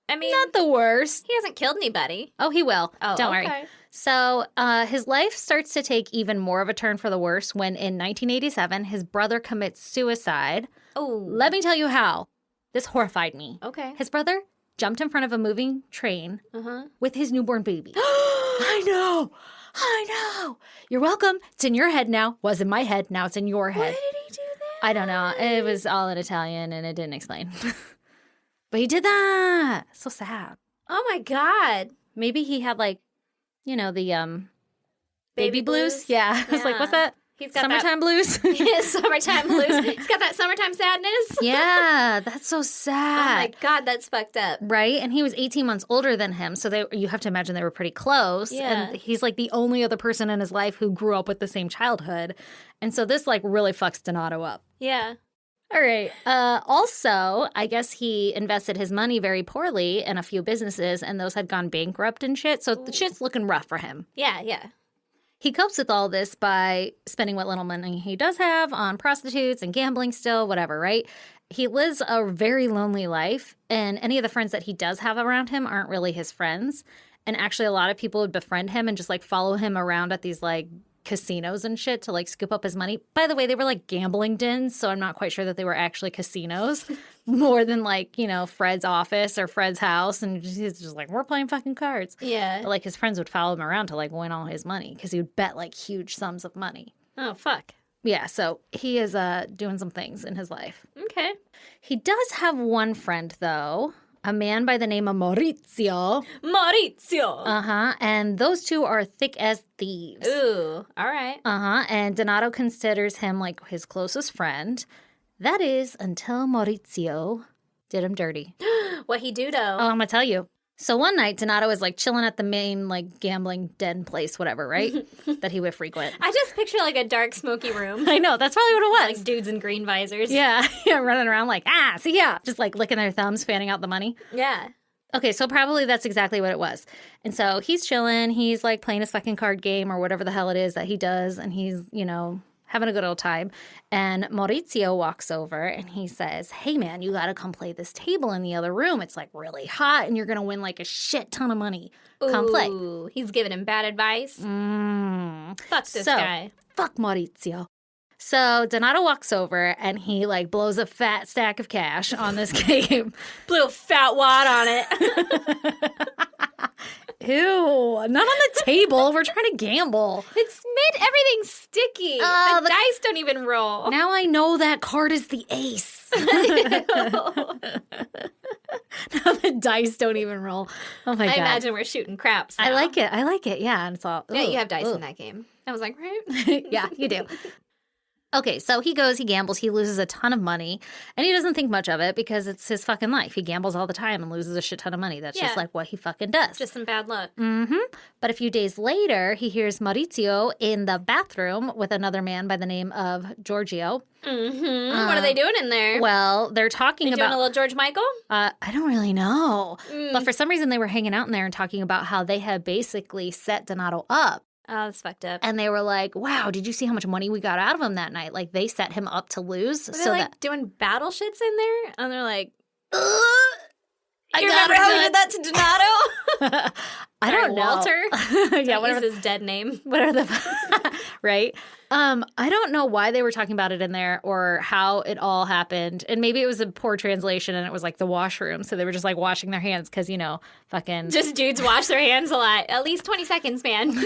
[SPEAKER 1] I mean,
[SPEAKER 2] not the worst.
[SPEAKER 1] he hasn't killed anybody.
[SPEAKER 2] Oh, he will.
[SPEAKER 1] Oh,
[SPEAKER 2] Don't
[SPEAKER 1] okay.
[SPEAKER 2] worry. So his life starts to take even more of a turn for the worse when in 1987, his brother commits suicide.
[SPEAKER 1] Oh.
[SPEAKER 2] Let me tell you how. This horrified me.
[SPEAKER 1] Okay.
[SPEAKER 2] His brother jumped in front of a moving train with his newborn baby. I know. You're welcome. It's in your head now. Was in my head. Now it's in your head.
[SPEAKER 1] Why did he do that?
[SPEAKER 2] I don't know. It was all in Italian and it didn't explain. But he did that. So sad.
[SPEAKER 1] Oh my God.
[SPEAKER 2] Maybe he had like, you know, the baby blues.
[SPEAKER 1] blues?
[SPEAKER 2] Yeah. I was like, what's that?
[SPEAKER 1] He's got
[SPEAKER 2] Summertime blues?
[SPEAKER 1] Yeah, summertime blues. He's got that summertime sadness.
[SPEAKER 2] Yeah, that's so
[SPEAKER 1] Oh
[SPEAKER 2] sad.
[SPEAKER 1] my God, that's fucked up.
[SPEAKER 2] Right? And he was 18 months older than him. So you have to imagine they were pretty close.
[SPEAKER 1] Yeah.
[SPEAKER 2] And he's like the only other person in his life who grew up with the same childhood. And so this like really fucks Donato up.
[SPEAKER 1] Yeah.
[SPEAKER 2] All right. Also, I guess he invested his money very poorly in a few businesses and those had gone bankrupt and shit. So the shit's looking rough for him.
[SPEAKER 1] Yeah, yeah.
[SPEAKER 2] He copes with all this by spending what little money he does have on prostitutes and gambling still, whatever, right? He lives a very lonely life, and any of the friends that he does have around him aren't really his friends. And actually, a lot of people would befriend him and just, like, follow him around at these, like, casinos and shit to, like, scoop up his money. By the way, they were, like, gambling dens, so I'm not quite sure that they were actually casinos. More than, like, you know, Fred's office or Fred's house. And he's just like, we're playing fucking cards.
[SPEAKER 1] Yeah.
[SPEAKER 2] But, like, his friends would follow him around to, like, win all his money because he would bet, like, huge sums of money.
[SPEAKER 1] Oh, fuck.
[SPEAKER 2] Yeah, so he is doing some things in his life.
[SPEAKER 1] Okay.
[SPEAKER 2] He does have one friend, though, a man by the name of Maurizio.
[SPEAKER 1] Maurizio.
[SPEAKER 2] Uh-huh, and those two are thick as thieves.
[SPEAKER 1] Ooh, all right.
[SPEAKER 2] Uh-huh, and Donato considers him, like, his closest friend. That is until Maurizio did him dirty.
[SPEAKER 1] What he do, though?
[SPEAKER 2] Oh, I'm going to tell you. So one night, Donato is, like, chilling at the main, like, gambling den place, whatever, right? That he would frequent.
[SPEAKER 1] I just picture, like, a dark, smoky room.
[SPEAKER 2] I know. That's probably what it was.
[SPEAKER 1] Like, dudes in green visors.
[SPEAKER 2] Yeah, running around like, see ya. Just, like, licking their thumbs, fanning out the money.
[SPEAKER 1] Yeah.
[SPEAKER 2] Okay, so probably that's exactly what it was. And so he's chilling. He's, like, playing his fucking card game or whatever the hell it is that he does. And he's, you know, having a good old time. And Maurizio walks over and he says, hey, man, you got to come play this table in the other room. It's, like, really hot and you're going to win, like, a shit ton of money. Come play.
[SPEAKER 1] Ooh, he's giving him bad advice. Fuck this guy.
[SPEAKER 2] Fuck Maurizio. So Donato walks over and he, like, blows a fat stack of cash on this game.
[SPEAKER 1] Blew a fat wad on it.
[SPEAKER 2] Ew, not on the table. We're trying to gamble.
[SPEAKER 1] It's made everything sticky. The dice don't even roll.
[SPEAKER 2] Now I know that card is the ace. Now the dice don't even roll. Oh my God.
[SPEAKER 1] I imagine we're shooting craps now.
[SPEAKER 2] I like it. Yeah. And it's all.
[SPEAKER 1] Yeah, you have dice in that game. I was like, right?
[SPEAKER 2] Yeah, you do. Okay, so he goes, he gambles, he loses a ton of money, and he doesn't think much of it because it's his fucking life. He gambles all the time and loses a shit ton of money. That's just like what he fucking does.
[SPEAKER 1] Just some bad luck.
[SPEAKER 2] But a few days later, he hears Maurizio in the bathroom with another man by the name of Giorgio.
[SPEAKER 1] What are they doing in there?
[SPEAKER 2] Well, they're talking about...
[SPEAKER 1] doing a little George Michael?
[SPEAKER 2] I don't really know. But for some reason, they were hanging out in there and talking about how they had basically set Donato up.
[SPEAKER 1] Oh, that's fucked up.
[SPEAKER 2] And they were like, wow, did you see how much money we got out of him that night? Like, they set him up to lose.
[SPEAKER 1] Were they doing battle shits in there? And they're like,
[SPEAKER 2] I
[SPEAKER 1] remember how we did that to Donato?
[SPEAKER 2] I don't know.
[SPEAKER 1] Walter? Yeah, what is his dead name?
[SPEAKER 2] What are the... right? I don't know why they were talking about it in there or how it all happened. And maybe it was a poor translation and it was like the washroom. So they were just like washing their hands because, fucking...
[SPEAKER 1] Just dudes wash their hands a lot. At least 20 seconds, man.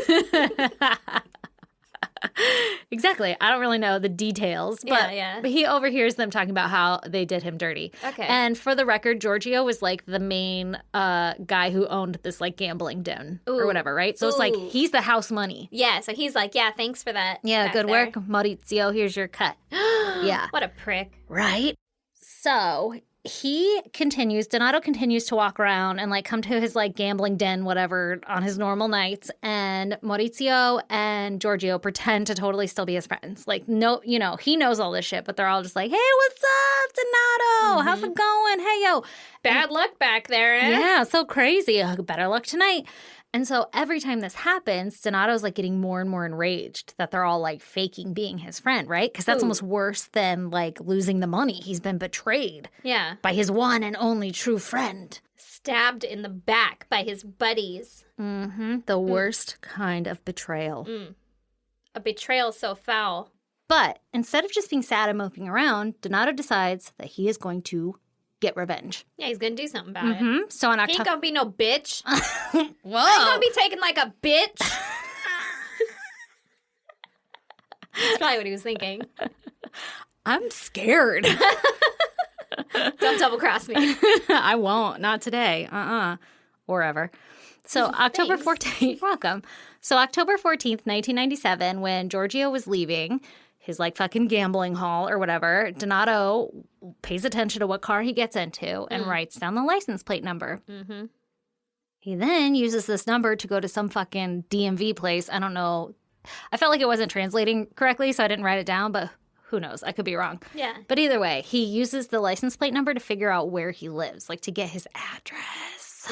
[SPEAKER 2] Exactly. I don't really know the details, but he overhears them talking about how they did him dirty.
[SPEAKER 1] Okay.
[SPEAKER 2] And for the record, Giorgio was like the main guy who owned this like gambling den or whatever, right? So it's like he's the house money.
[SPEAKER 1] Yeah, so he's like, yeah, thanks for that.
[SPEAKER 2] Yeah, good work, Maurizio. Here's your cut. Yeah.
[SPEAKER 1] What a prick.
[SPEAKER 2] Right? So... Donato continues to walk around and like come to his like gambling den, whatever, on his normal nights. And Maurizio and Giorgio pretend to totally still be his friends. Like, no, he knows all this shit, but they're all just like, hey, what's up, Donato? How's it going? Hey, yo.
[SPEAKER 1] Bad luck back there, eh?
[SPEAKER 2] Yeah, so crazy. Better luck tonight. And so every time this happens, Donato's like getting more and more enraged that they're all like faking being his friend, right? Because that's almost worse than like losing the money. He's been betrayed.
[SPEAKER 1] Yeah.
[SPEAKER 2] By his one and only true friend.
[SPEAKER 1] Stabbed in the back by his buddies.
[SPEAKER 2] The worst kind of betrayal.
[SPEAKER 1] A betrayal so foul.
[SPEAKER 2] But instead of just being sad and moping around, Donato decides that he is going to get revenge.
[SPEAKER 1] Yeah, he's gonna do something about it.
[SPEAKER 2] So on
[SPEAKER 1] He ain't gonna be no bitch.
[SPEAKER 2] Whoa.
[SPEAKER 1] I ain't gonna be taken like a bitch. That's probably what he was thinking.
[SPEAKER 2] I'm scared.
[SPEAKER 1] Don't double cross me.
[SPEAKER 2] I won't. Not today. Or ever. So October 14th, you're welcome. So October 14th, 1997, when Giorgio was leaving his like fucking gambling hall or whatever, Donato pays attention to what car he gets into and writes down the license plate number. He then uses this number to go to some fucking DMV place. I don't know. I felt like it wasn't translating correctly, so I didn't write it down, but who knows? I could be wrong.
[SPEAKER 1] Yeah.
[SPEAKER 2] But either way, he uses the license plate number to figure out where he lives, like to get his address.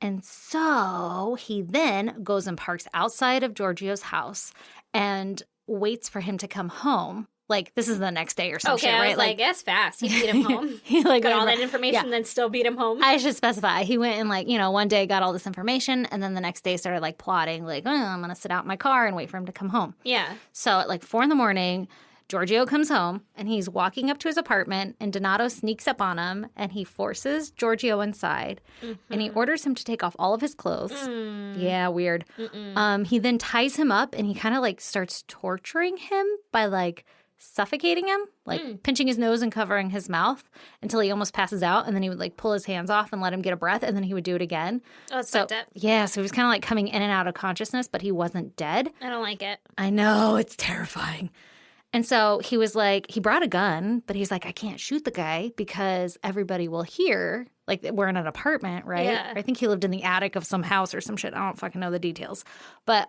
[SPEAKER 2] And so he then goes and parks outside of Giorgio's house and waits for him to come home. Like, this is the next day or some shit, right?
[SPEAKER 1] I was like, that's fast. He beat him home.
[SPEAKER 2] He like
[SPEAKER 1] got all that information, then still beat him home.
[SPEAKER 2] I should specify. He went and like, one day got all this information, and then the next day started like plotting, like, I'm going to sit out in my car and wait for him to come home.
[SPEAKER 1] Yeah.
[SPEAKER 2] So at like 4 a.m, Giorgio comes home, and he's walking up to his apartment, and Donato sneaks up on him, and he forces Giorgio inside, and he orders him to take off all of his clothes. Yeah, weird. He then ties him up, and he kind of like starts torturing him by like suffocating him, like pinching his nose and covering his mouth until he almost passes out, and then he would like pull his hands off and let him get a breath, and then he would do it again.
[SPEAKER 1] Oh, it's fucked up.
[SPEAKER 2] Yeah, so he was kind of like coming in and out of consciousness, but he wasn't dead.
[SPEAKER 1] I don't like it.
[SPEAKER 2] I know, it's terrifying. And so he was like, he brought a gun, but he's like, I can't shoot the guy because everybody will hear. Like, we're in an apartment, right?
[SPEAKER 1] Yeah.
[SPEAKER 2] I think he lived in the attic of some house or some shit. I don't fucking know the details. But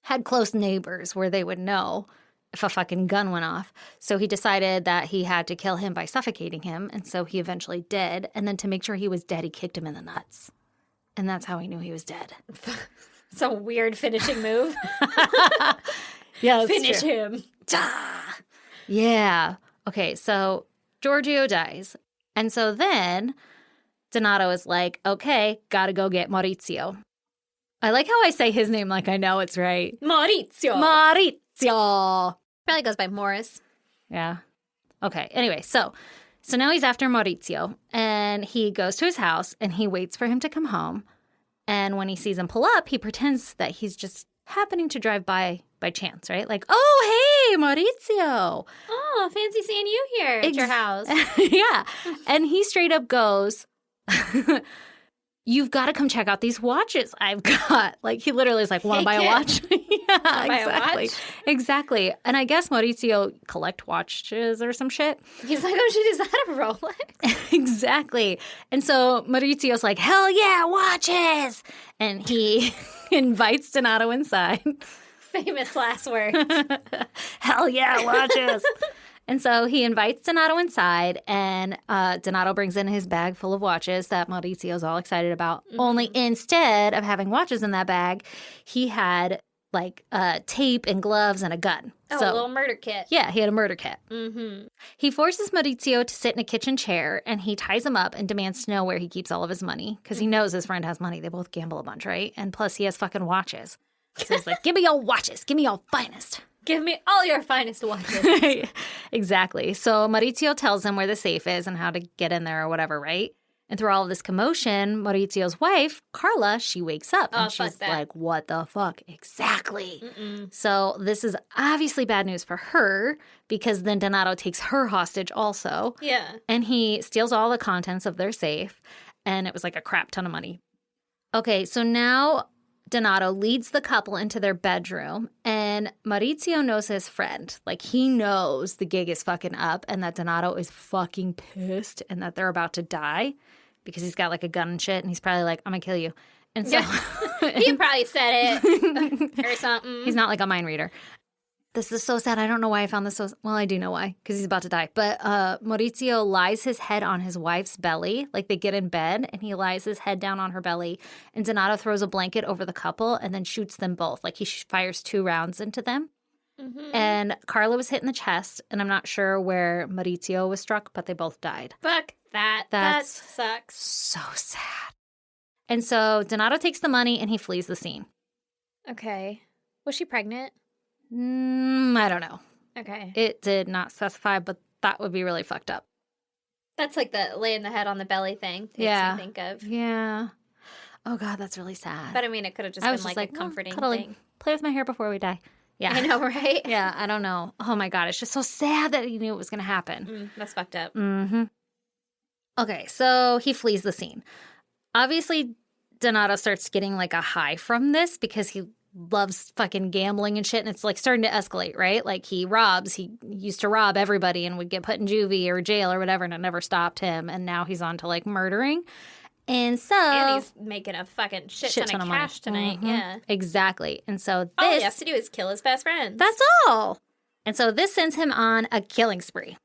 [SPEAKER 2] had close neighbors where they would know if a fucking gun went off. So he decided that he had to kill him by suffocating him. And so he eventually did. And then to make sure he was dead, he kicked him in the nuts. And that's how he knew he was dead.
[SPEAKER 1] It's a weird finishing move.
[SPEAKER 2] Yeah,
[SPEAKER 1] finish him.
[SPEAKER 2] Yeah. Okay, so Giorgio dies. And so then Donato is like, okay, gotta go get Maurizio. I like how I say his name like I know it's right.
[SPEAKER 1] Maurizio. Probably goes by Morris.
[SPEAKER 2] Yeah. Okay, anyway, so now he's after Maurizio. And he goes to his house and he waits for him to come home. And when he sees him pull up, he pretends that he's just happening to drive by chance, right? Like, oh, hey, Maurizio.
[SPEAKER 1] Oh, fancy seeing you here at your house.
[SPEAKER 2] Yeah. And he straight up goes, you've got to come check out these watches I've got. Like, he literally is like, want to buy a watch? Yeah,
[SPEAKER 1] buy a
[SPEAKER 2] exactly.
[SPEAKER 1] watch?
[SPEAKER 2] Exactly. And I guess Maurizio collect watches or some shit.
[SPEAKER 1] He's like, oh shit, is that a Rolex?
[SPEAKER 2] Exactly. And so Maurizio's like, hell yeah, watches. And he invites Donato inside.
[SPEAKER 1] Famous last words.
[SPEAKER 2] Hell yeah, watches. And so he invites Donato inside, and Donato brings in his bag full of watches that Maurizio's all excited about. Only instead of having watches in that bag, he had like tape and gloves and a gun.
[SPEAKER 1] Oh, a little murder kit.
[SPEAKER 2] Yeah, he had a murder kit.
[SPEAKER 1] Mm-hmm.
[SPEAKER 2] He forces Maurizio to sit in a kitchen chair, and he ties him up and demands to know where he keeps all of his money, because he knows his friend has money. They both gamble a bunch, right? And plus, he has fucking watches. So he's like, give me your watches. Give me your finest.
[SPEAKER 1] Give me all your finest watches.
[SPEAKER 2] Exactly. So Maurizio tells him where the safe is and how to get in there or whatever, right? And through all of this commotion, Maurizio's wife, Carla, she wakes up. And she's like, what the fuck? Exactly. So this is obviously bad news for her, because then Donato takes her hostage also.
[SPEAKER 1] Yeah.
[SPEAKER 2] And he steals all the contents of their safe. And it was like a crap ton of money. Okay, so now Donato leads the couple into their bedroom, and Maurizio knows his friend. Like, he knows the gig is fucking up and that Donato is fucking pissed and that they're about to die because he's got like a gun and shit, and he's probably like, I'm gonna kill you. And so
[SPEAKER 1] he probably said it or something.
[SPEAKER 2] He's not like a mind reader. This is so sad. I don't know why I found this so... Well, I do know why, because he's about to die. But Maurizio lies his head on his wife's belly. Like, they get in bed, and he lies his head down on her belly. And Donato throws a blanket over the couple and then shoots them both. Like, he fires 2 rounds into them. And Carla was hit in the chest, and I'm not sure where Maurizio was struck, but they both died.
[SPEAKER 1] Fuck that. That sucks.
[SPEAKER 2] So sad. And so Donato takes the money, and he flees the scene.
[SPEAKER 1] Okay. Was she pregnant?
[SPEAKER 2] I don't know.
[SPEAKER 1] Okay.
[SPEAKER 2] It did not specify, but that would be really fucked up.
[SPEAKER 1] That's like the laying the head on the belly thing. Makes me think of.
[SPEAKER 2] Yeah. Oh, God, that's really sad.
[SPEAKER 1] But I mean, it could have just been like a comforting thing.
[SPEAKER 2] Play with my hair before we die. Yeah.
[SPEAKER 1] I know, right?
[SPEAKER 2] Yeah, I don't know. Oh, my God. It's just so sad that he knew it was going to happen.
[SPEAKER 1] That's fucked up.
[SPEAKER 2] Mm-hmm. Okay, so he flees the scene. Obviously, Donato starts getting like a high from this because he loves fucking gambling and shit, and it's like starting to escalate, right? Like, he used to rob everybody and would get put in juvie or jail or whatever, and it never stopped him, and now he's on to like murdering. And so...
[SPEAKER 1] And he's making a fucking shit ton of cash tonight, yeah.
[SPEAKER 2] Exactly. And so this...
[SPEAKER 1] All he has to do is kill his best friend.
[SPEAKER 2] That's all! And so this sends him on a killing spree.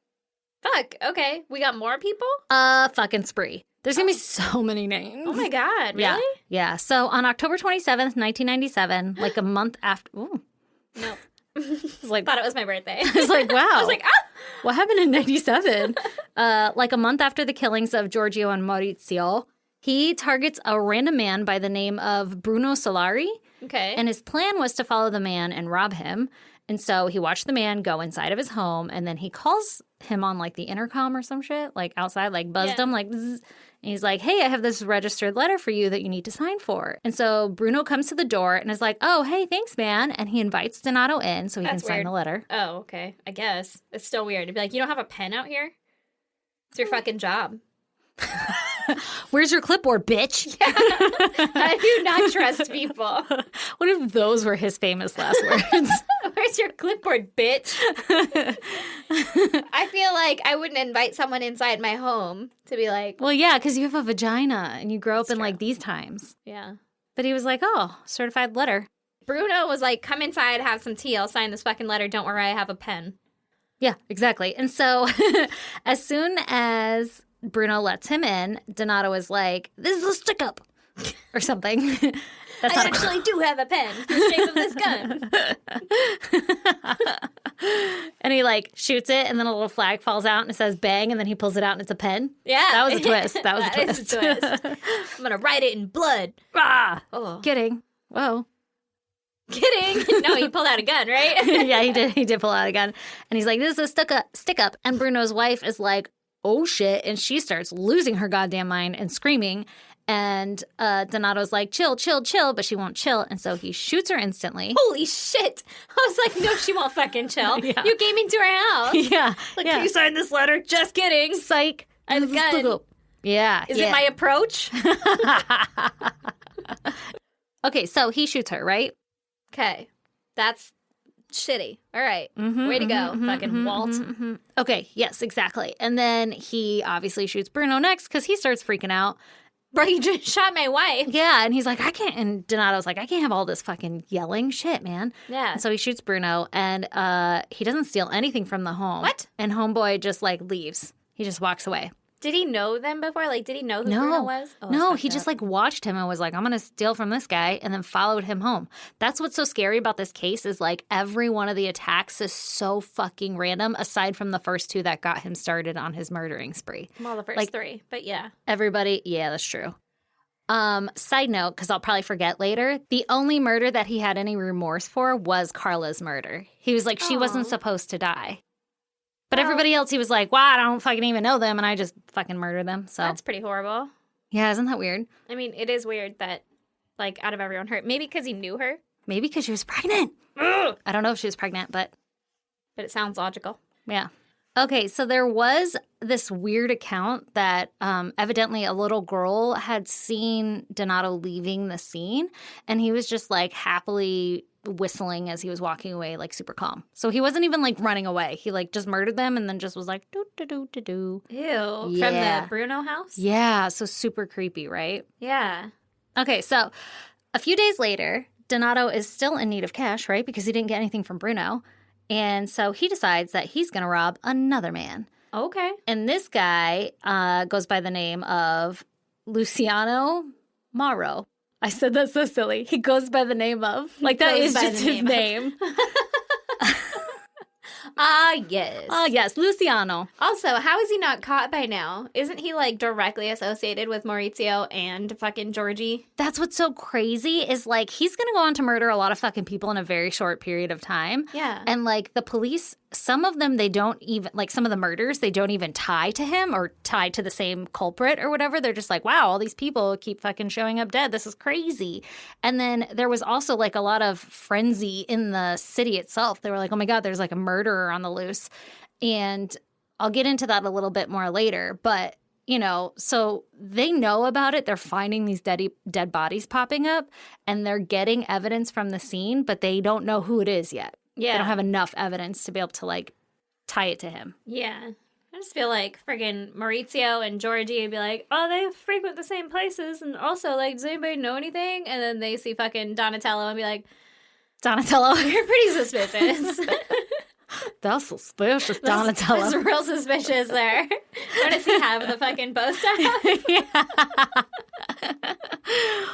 [SPEAKER 1] Fuck, okay. We got more people?
[SPEAKER 2] A fucking spree. There's going to be so many names.
[SPEAKER 1] Oh my God, really?
[SPEAKER 2] Yeah. Yeah. So on October 27th, 1997, like a month after... Ooh.
[SPEAKER 1] No.
[SPEAKER 2] Like,
[SPEAKER 1] thought it was my birthday.
[SPEAKER 2] I was like, wow.
[SPEAKER 1] I was like, ah!
[SPEAKER 2] What happened in 97? Like a month after the killings of Giorgio and Maurizio, he targets a random man by the name of Bruno Solari.
[SPEAKER 1] Okay.
[SPEAKER 2] And his plan was to follow the man and rob him. And so he watched the man go inside of his home, and then he calls him on like the intercom or some shit, like outside, like buzzed him, like bzz. And he's like, hey, I have this registered letter for you that you need to sign for. And so Bruno comes to the door and is like, oh, hey, thanks, man. And he invites Donato in so he can sign the letter.
[SPEAKER 1] Oh, okay. I guess. It's still weird to be like, you don't have a pen out here? It's your fucking job.
[SPEAKER 2] Where's your clipboard, bitch?
[SPEAKER 1] Yeah. I do not trust people.
[SPEAKER 2] What if those were his famous last words?
[SPEAKER 1] Where's your clipboard, bitch? I feel like I wouldn't invite someone inside my home to be like...
[SPEAKER 2] Well, yeah, because you have a vagina and you grow up in like these times.
[SPEAKER 1] Yeah.
[SPEAKER 2] But he was like, oh, certified letter.
[SPEAKER 1] Bruno was like, come inside, have some tea, I'll sign this fucking letter, don't worry, I have a pen.
[SPEAKER 2] Yeah, exactly. And so as soon as Bruno lets him in, Donato is like, this is a stick-up, or something. That's
[SPEAKER 1] I actually do have a pen, the shape of this gun.
[SPEAKER 2] And he, like, shoots it, and then a little flag falls out, and it says bang, and then he pulls it out, and it's a pen.
[SPEAKER 1] Yeah.
[SPEAKER 2] That was a twist. That was a twist.
[SPEAKER 1] Is a twist. I'm going to write it in blood.
[SPEAKER 2] Ah!
[SPEAKER 1] Oh.
[SPEAKER 2] Kidding. Whoa.
[SPEAKER 1] Kidding. No, he pulled out a gun, right?
[SPEAKER 2] Yeah, he did. He did pull out a gun. And he's like, this is a stick-up. And Bruno's wife is like, oh, shit. And she starts losing her goddamn mind and screaming. And Donato's like, chill, chill, chill. But she won't chill. And so he shoots her instantly.
[SPEAKER 1] Holy shit. I was like, no, she won't fucking chill. Yeah. You came into her house.
[SPEAKER 2] Yeah.
[SPEAKER 1] Like, can you sign this letter? Just kidding.
[SPEAKER 2] Psych.
[SPEAKER 1] I have a gun.
[SPEAKER 2] Yeah.
[SPEAKER 1] Is it my approach?
[SPEAKER 2] Okay, so he shoots her, right?
[SPEAKER 1] Okay. That's shitty. All right. Way to go, fucking Walt.
[SPEAKER 2] Okay, yes, exactly. And then he obviously shoots Bruno next because he starts freaking out.
[SPEAKER 1] Bro, you just shot my wife.
[SPEAKER 2] Yeah, and he's like, I can't. And Donato's like, I can't have all this fucking yelling shit, man.
[SPEAKER 1] Yeah.
[SPEAKER 2] And so he shoots Bruno, and he doesn't steal anything from the home.
[SPEAKER 1] What?
[SPEAKER 2] And homeboy just like leaves. He just walks away.
[SPEAKER 1] Did he know them before? Like, did he know who Bruno was? Oh,
[SPEAKER 2] No, he just like watched him and was like, I'm going to steal from this guy, and then followed him home. That's what's so scary about this case is like every one of the attacks is so fucking random, aside from the first two that got him started on his murdering spree.
[SPEAKER 1] Well, the first three, but yeah.
[SPEAKER 2] Everybody, yeah, that's true. Side note, because I'll probably forget later, the only murder that he had any remorse for was Carla's murder. He was like, she wasn't supposed to die. But everybody else, he was like, wow, I don't fucking even know them, and I just fucking murdered them. So
[SPEAKER 1] that's pretty horrible.
[SPEAKER 2] Yeah, isn't that weird?
[SPEAKER 1] I mean, it is weird that, like, out of everyone hurt. Maybe because he knew her.
[SPEAKER 2] Maybe because she was pregnant. I don't know if she was pregnant, but
[SPEAKER 1] it sounds logical.
[SPEAKER 2] Yeah. Okay, so there was this weird account that evidently a little girl had seen Donato leaving the scene, and he was just, like, happily whistling as he was walking away, like super calm. So he wasn't even like running away. He like just murdered them and then just was like do do do do do.
[SPEAKER 1] Ew. Yeah. From the Bruno house?
[SPEAKER 2] Yeah, so super creepy, right?
[SPEAKER 1] Yeah.
[SPEAKER 2] Okay, so a few days later, Donato is still in need of cash, right? Because he didn't get anything from Bruno. And so he decides that he's going to rob another man.
[SPEAKER 1] Okay.
[SPEAKER 2] And this guy goes by the name of Luciano Mauro. I said that's so silly. He goes by the name of. Like, that is just his name.
[SPEAKER 1] Yes.
[SPEAKER 2] Yes, Luciano.
[SPEAKER 1] Also, how is he not caught by now? Isn't he, like, directly associated with Maurizio and fucking Georgie?
[SPEAKER 2] That's what's so crazy is, like, he's going to go on to murder a lot of fucking people in a very short period of time.
[SPEAKER 1] Yeah.
[SPEAKER 2] And, like, the police, some of them, they don't even, like, some of the murders, they don't even tie to him or tie to the same culprit or whatever. They're just like, wow, all these people keep fucking showing up dead. This is crazy. And then there was also, like, a lot of frenzy in the city itself. They were like, oh my God, there's, like, a murderer on the loose. And I'll get into that a little bit more later. But, you know, so they know about it. They're finding these dead bodies popping up, and they're getting evidence from the scene, but they don't know who it is yet.
[SPEAKER 1] Yeah.
[SPEAKER 2] They don't have enough evidence to be able to, like, tie it to him.
[SPEAKER 1] Yeah. I just feel like friggin' Maurizio and Georgie would be like, oh, they frequent the same places. And also, like, does anybody know anything? And then they see fucking Donatello and be like,
[SPEAKER 2] Donatello.
[SPEAKER 1] You're pretty suspicious.
[SPEAKER 2] That's suspicious, Donatello.
[SPEAKER 1] That's real suspicious there. Does he have the fucking bow staff?
[SPEAKER 2] Yeah.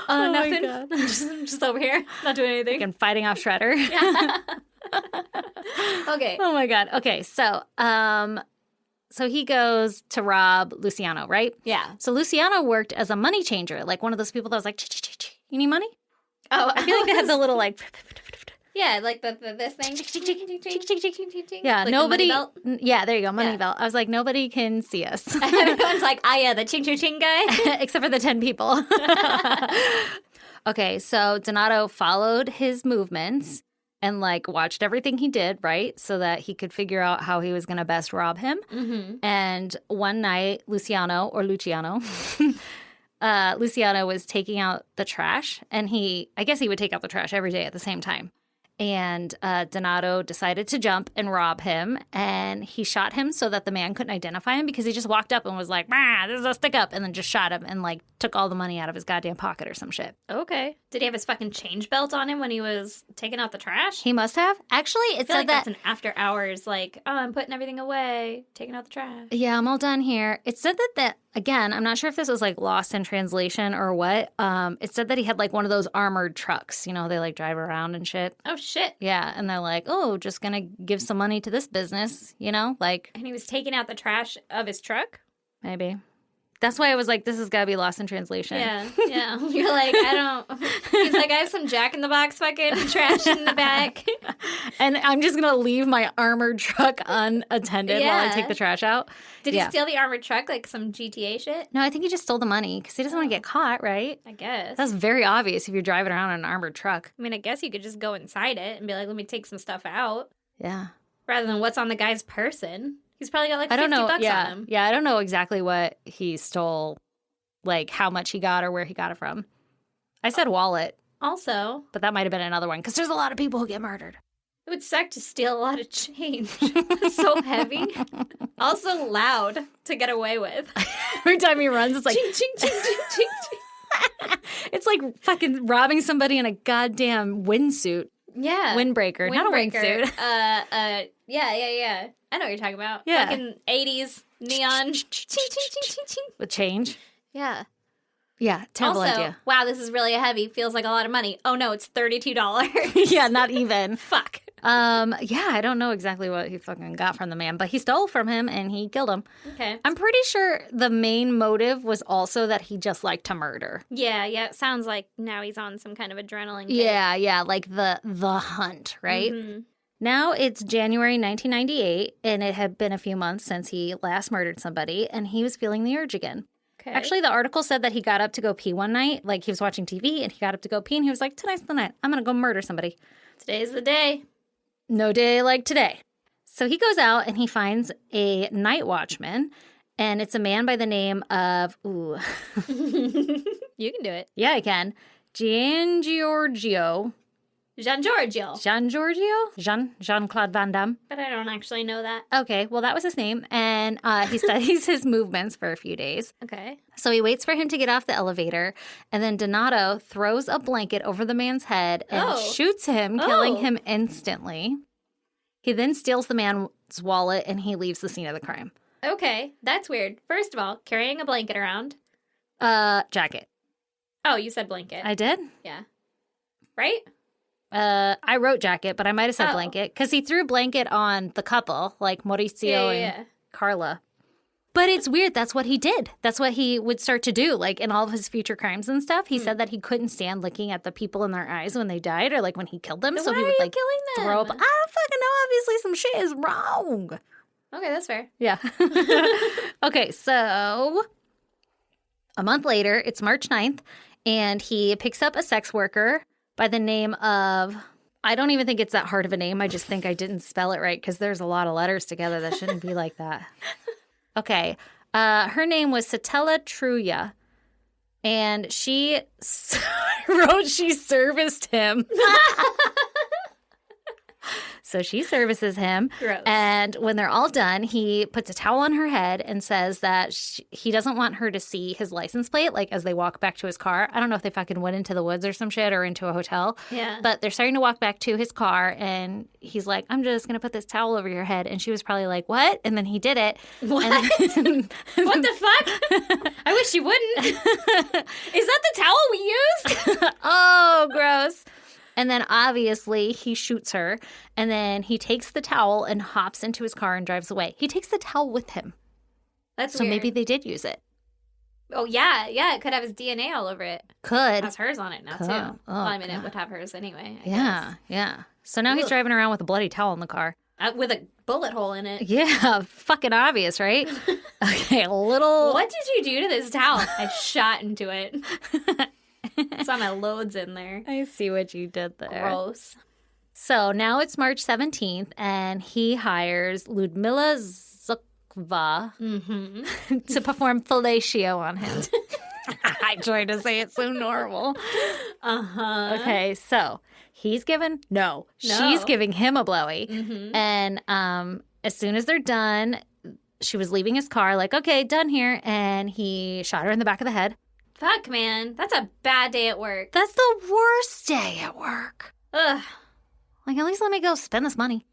[SPEAKER 2] Oh
[SPEAKER 1] nothing.
[SPEAKER 2] My God.
[SPEAKER 1] Just over here, not doing anything.
[SPEAKER 2] And fighting off Shredder.
[SPEAKER 1] Yeah. Okay.
[SPEAKER 2] Oh my God. Okay, so he goes to rob Luciano, right?
[SPEAKER 1] Yeah.
[SPEAKER 2] So Luciano worked as a money changer, like one of those people that was like, you need money?
[SPEAKER 1] Oh,
[SPEAKER 2] I feel like they had the little like.
[SPEAKER 1] Yeah, like this thing.
[SPEAKER 2] Yeah,
[SPEAKER 1] like
[SPEAKER 2] nobody.
[SPEAKER 1] The money belt?
[SPEAKER 2] Yeah, there you go, money belt. I was like, nobody can see us.
[SPEAKER 1] Everyone's like, yeah, the ching ching ching guy,
[SPEAKER 2] except for the 10 people. Okay, so Donato followed his movements and like watched everything he did, right, so that he could figure out how he was going to best rob him.
[SPEAKER 1] Mm-hmm.
[SPEAKER 2] And one night, Luciano was taking out the trash, and I guess he would take out the trash every day at the same time. And Donato decided to jump and rob him, and he shot him so that the man couldn't identify him because he just walked up and was like, this is a stick up, and then just shot him and like took all the money out of his goddamn pocket or some shit.
[SPEAKER 1] Okay. Did he have his fucking change belt on him when he was taking out the trash?
[SPEAKER 2] He must have. Actually, it said
[SPEAKER 1] like
[SPEAKER 2] that
[SPEAKER 1] that's an after hours, like, oh, I'm putting everything away, taking out the trash.
[SPEAKER 2] Yeah, I'm all done here. It said that again, I'm not sure if this was like lost in translation or what. It said that he had like one of those armored trucks. You know, they like drive around and shit.
[SPEAKER 1] Oh, shit.
[SPEAKER 2] Yeah, and they're like, oh, just gonna give some money to this business, you know? Like.
[SPEAKER 1] And he was taking out the trash of his truck?
[SPEAKER 2] Maybe. That's why I was like, this has got to be lost in translation.
[SPEAKER 1] Yeah. You're like, I don't. He's like, I have some Jack in the Box fucking trash in the back.
[SPEAKER 2] And I'm just going to leave my armored truck unattended while I take the trash out.
[SPEAKER 1] Did he steal the armored truck, like some GTA shit?
[SPEAKER 2] No, I think he just stole the money because he doesn't want to get caught, right?
[SPEAKER 1] I guess.
[SPEAKER 2] That's very obvious if you're driving around in an armored truck.
[SPEAKER 1] I mean, I guess you could just go inside it and be like, let me take some stuff out.
[SPEAKER 2] Yeah.
[SPEAKER 1] Rather than what's on the guy's person. He's probably got like
[SPEAKER 2] I
[SPEAKER 1] $50
[SPEAKER 2] don't know.
[SPEAKER 1] on
[SPEAKER 2] Yeah.
[SPEAKER 1] him.
[SPEAKER 2] Yeah, I don't know exactly what he stole, like how much he got or where he got it from. I said wallet,
[SPEAKER 1] Also,
[SPEAKER 2] but that might have been another one because there's a lot of people who get murdered.
[SPEAKER 1] it would suck to steal a lot of change. It's so heavy. Also loud to get away with.
[SPEAKER 2] Every time he runs, it's like,
[SPEAKER 1] Ching, ching, ching, ching, ching, ching.
[SPEAKER 2] it's like fucking robbing somebody in a goddamn windsuit.
[SPEAKER 1] Yeah.
[SPEAKER 2] Windbreaker, not a
[SPEAKER 1] Windbreaker.
[SPEAKER 2] windsuit.
[SPEAKER 1] Yeah. I know what you're talking about.
[SPEAKER 2] Yeah.
[SPEAKER 1] Fucking 80s neon. Ching, ching, ching, ching, ching.
[SPEAKER 2] With change.
[SPEAKER 1] Yeah.
[SPEAKER 2] Yeah, terrible
[SPEAKER 1] Also,
[SPEAKER 2] idea.
[SPEAKER 1] wow, this is really heavy. Feels like a lot of money. Oh no, it's $32.
[SPEAKER 2] Yeah, not even.
[SPEAKER 1] Fuck.
[SPEAKER 2] Yeah, I don't know exactly what he fucking got from the man, but he stole from him and he killed him.
[SPEAKER 1] Okay.
[SPEAKER 2] I'm pretty sure the main motive was also that he just liked to murder.
[SPEAKER 1] Yeah. It sounds like now he's on some kind of adrenaline kick.
[SPEAKER 2] Yeah, like the hunt, right?
[SPEAKER 1] Mhm.
[SPEAKER 2] Now it's January 1998, and it had been a few months since he last murdered somebody, and he was feeling the urge again.
[SPEAKER 1] Okay.
[SPEAKER 2] Actually, the article said that he got up to go pee one night. Like, he was watching TV, and he got up to go pee, and he was like, tonight's the night. I'm going to go murder somebody.
[SPEAKER 1] Today's the day.
[SPEAKER 2] No day like today. So he goes out, and he finds a night watchman, and it's a man by the name of,
[SPEAKER 1] You can do it.
[SPEAKER 2] yeah, I can, Jean-Claude Van Damme.
[SPEAKER 1] But I don't actually know that.
[SPEAKER 2] Okay, well, that was his name, and he studies his movements for a few days.
[SPEAKER 1] Okay.
[SPEAKER 2] So he waits for him to get off the elevator, and then Donato throws a blanket over the man's head and shoots him, killing him instantly. He then steals the man's wallet, and he leaves the scene of the crime.
[SPEAKER 1] Okay. That's weird. First of all, carrying a blanket around.
[SPEAKER 2] Jacket.
[SPEAKER 1] Oh, you said blanket.
[SPEAKER 2] I did?
[SPEAKER 1] Yeah. Right?
[SPEAKER 2] I wrote jacket, but I might have said
[SPEAKER 1] Oh.
[SPEAKER 2] blanket, because he threw blanket on the couple, like Mauricio and Carla. But it's weird. That's what he did. That's what he would start to do. Like in all of his future crimes and stuff, he said that he couldn't stand looking at the people in their eyes when they died or like when he killed them.
[SPEAKER 1] Then
[SPEAKER 2] So
[SPEAKER 1] why
[SPEAKER 2] he
[SPEAKER 1] are
[SPEAKER 2] would
[SPEAKER 1] you
[SPEAKER 2] like
[SPEAKER 1] killing them?
[SPEAKER 2] throw up. I don't fucking know. Obviously, some shit is wrong.
[SPEAKER 1] Okay, that's fair.
[SPEAKER 2] Yeah. Okay, so a month later, it's March 9th, and he picks up a sex worker by the name of, I don't even think it's that hard of a name. I just think I didn't spell it right because there's a lot of letters together that shouldn't be like that. Okay. Her name was Satella Truya, and she wrote she serviced him. So she services him.
[SPEAKER 1] Gross.
[SPEAKER 2] And when they're all done, he puts a towel on her head and says that he doesn't want her to see his license plate, like as they walk back to his car. I don't know if they fucking went into the woods or some shit or into a hotel.
[SPEAKER 1] Yeah.
[SPEAKER 2] But they're starting to walk back to his car, and he's like, I'm just going to put this towel over your head. And she was probably like, what? And then he did it.
[SPEAKER 1] What?
[SPEAKER 2] And
[SPEAKER 1] What the fuck? I wish you wouldn't. Is that the towel we used?
[SPEAKER 2] Oh, gross. And then obviously he shoots her, and then he takes the towel and hops into his car and drives away. He takes the towel with him.
[SPEAKER 1] That's
[SPEAKER 2] So
[SPEAKER 1] weird.
[SPEAKER 2] maybe they did use it.
[SPEAKER 1] Oh, yeah. It could have his DNA all over it.
[SPEAKER 2] Could.
[SPEAKER 1] It has hers on it now,
[SPEAKER 2] Could.
[SPEAKER 1] too.
[SPEAKER 2] Oh,
[SPEAKER 1] Well, I mean,
[SPEAKER 2] God.
[SPEAKER 1] it would have hers anyway. I
[SPEAKER 2] Yeah, yeah. So now he's
[SPEAKER 1] Ugh.
[SPEAKER 2] driving around with a bloody towel in the car.
[SPEAKER 1] guess. With a bullet hole in it.
[SPEAKER 2] Yeah, fucking obvious, right? Okay, a little.
[SPEAKER 1] What did you do to this towel? I shot into it. Saw my loads in there.
[SPEAKER 2] I see what you did there.
[SPEAKER 1] Gross.
[SPEAKER 2] So now it's March 17th, and he hires Ludmila Zukva to perform fellatio on him. I tried to say it so normal.
[SPEAKER 1] Uh-huh.
[SPEAKER 2] Okay, so he's given she's giving him a blowy, and as soon as they're done, she was leaving his car, like, okay, done here, and he shot her in the back of the head.
[SPEAKER 1] Fuck, man. That's a bad day at work.
[SPEAKER 2] That's the worst day at work.
[SPEAKER 1] Ugh.
[SPEAKER 2] Like, at least let me go spend this money.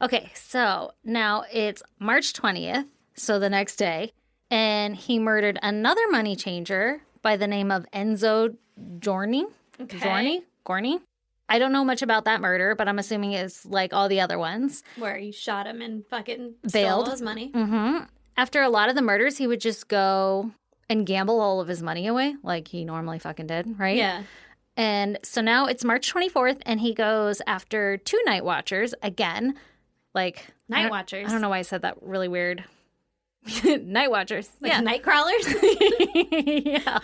[SPEAKER 2] Okay, so now it's March 20th, so the next day, and he murdered another money changer by the name of Enzo Giorni.
[SPEAKER 1] Okay.
[SPEAKER 2] Gorni? I don't know much about that murder, but I'm assuming it's like all the other ones.
[SPEAKER 1] Where you shot him and fucking
[SPEAKER 2] Bailed.
[SPEAKER 1] stole his money.
[SPEAKER 2] Mm-hmm. After a lot of the murders, he would just go and gamble all of his money away, like he normally fucking did, right?
[SPEAKER 1] Yeah.
[SPEAKER 2] And so now it's March 24th, and he goes after 2 night watchers again. Like
[SPEAKER 1] Night watchers.
[SPEAKER 2] I don't know why I said that really weird. Night watchers.
[SPEAKER 1] Like
[SPEAKER 2] yeah.
[SPEAKER 1] night crawlers?
[SPEAKER 2] Yeah.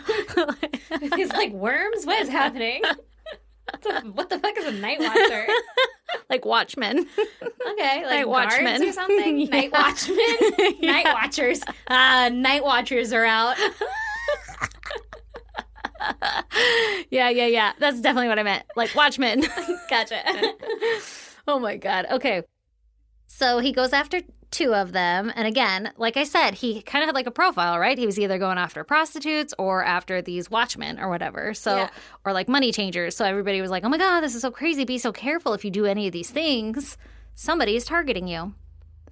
[SPEAKER 1] It's like worms? What is happening? What the fuck is a night watcher?
[SPEAKER 2] Like Watchmen.
[SPEAKER 1] Okay, like
[SPEAKER 2] Night
[SPEAKER 1] guards
[SPEAKER 2] watchmen.
[SPEAKER 1] or something?
[SPEAKER 2] Yeah.
[SPEAKER 1] Night watchmen? Night watchers. Night watchers are out.
[SPEAKER 2] Yeah. That's definitely what I meant. Like watchmen.
[SPEAKER 1] Gotcha.
[SPEAKER 2] Oh my God. Okay. So he goes after 2 of them. And again, like I said, he kind of had like a profile, right? He was either going after prostitutes or after these watchmen or whatever. So,
[SPEAKER 1] Yeah.
[SPEAKER 2] or like money changers. So everybody was like, oh my God, this is so crazy. Be so careful if you do any of these things. Somebody is targeting you.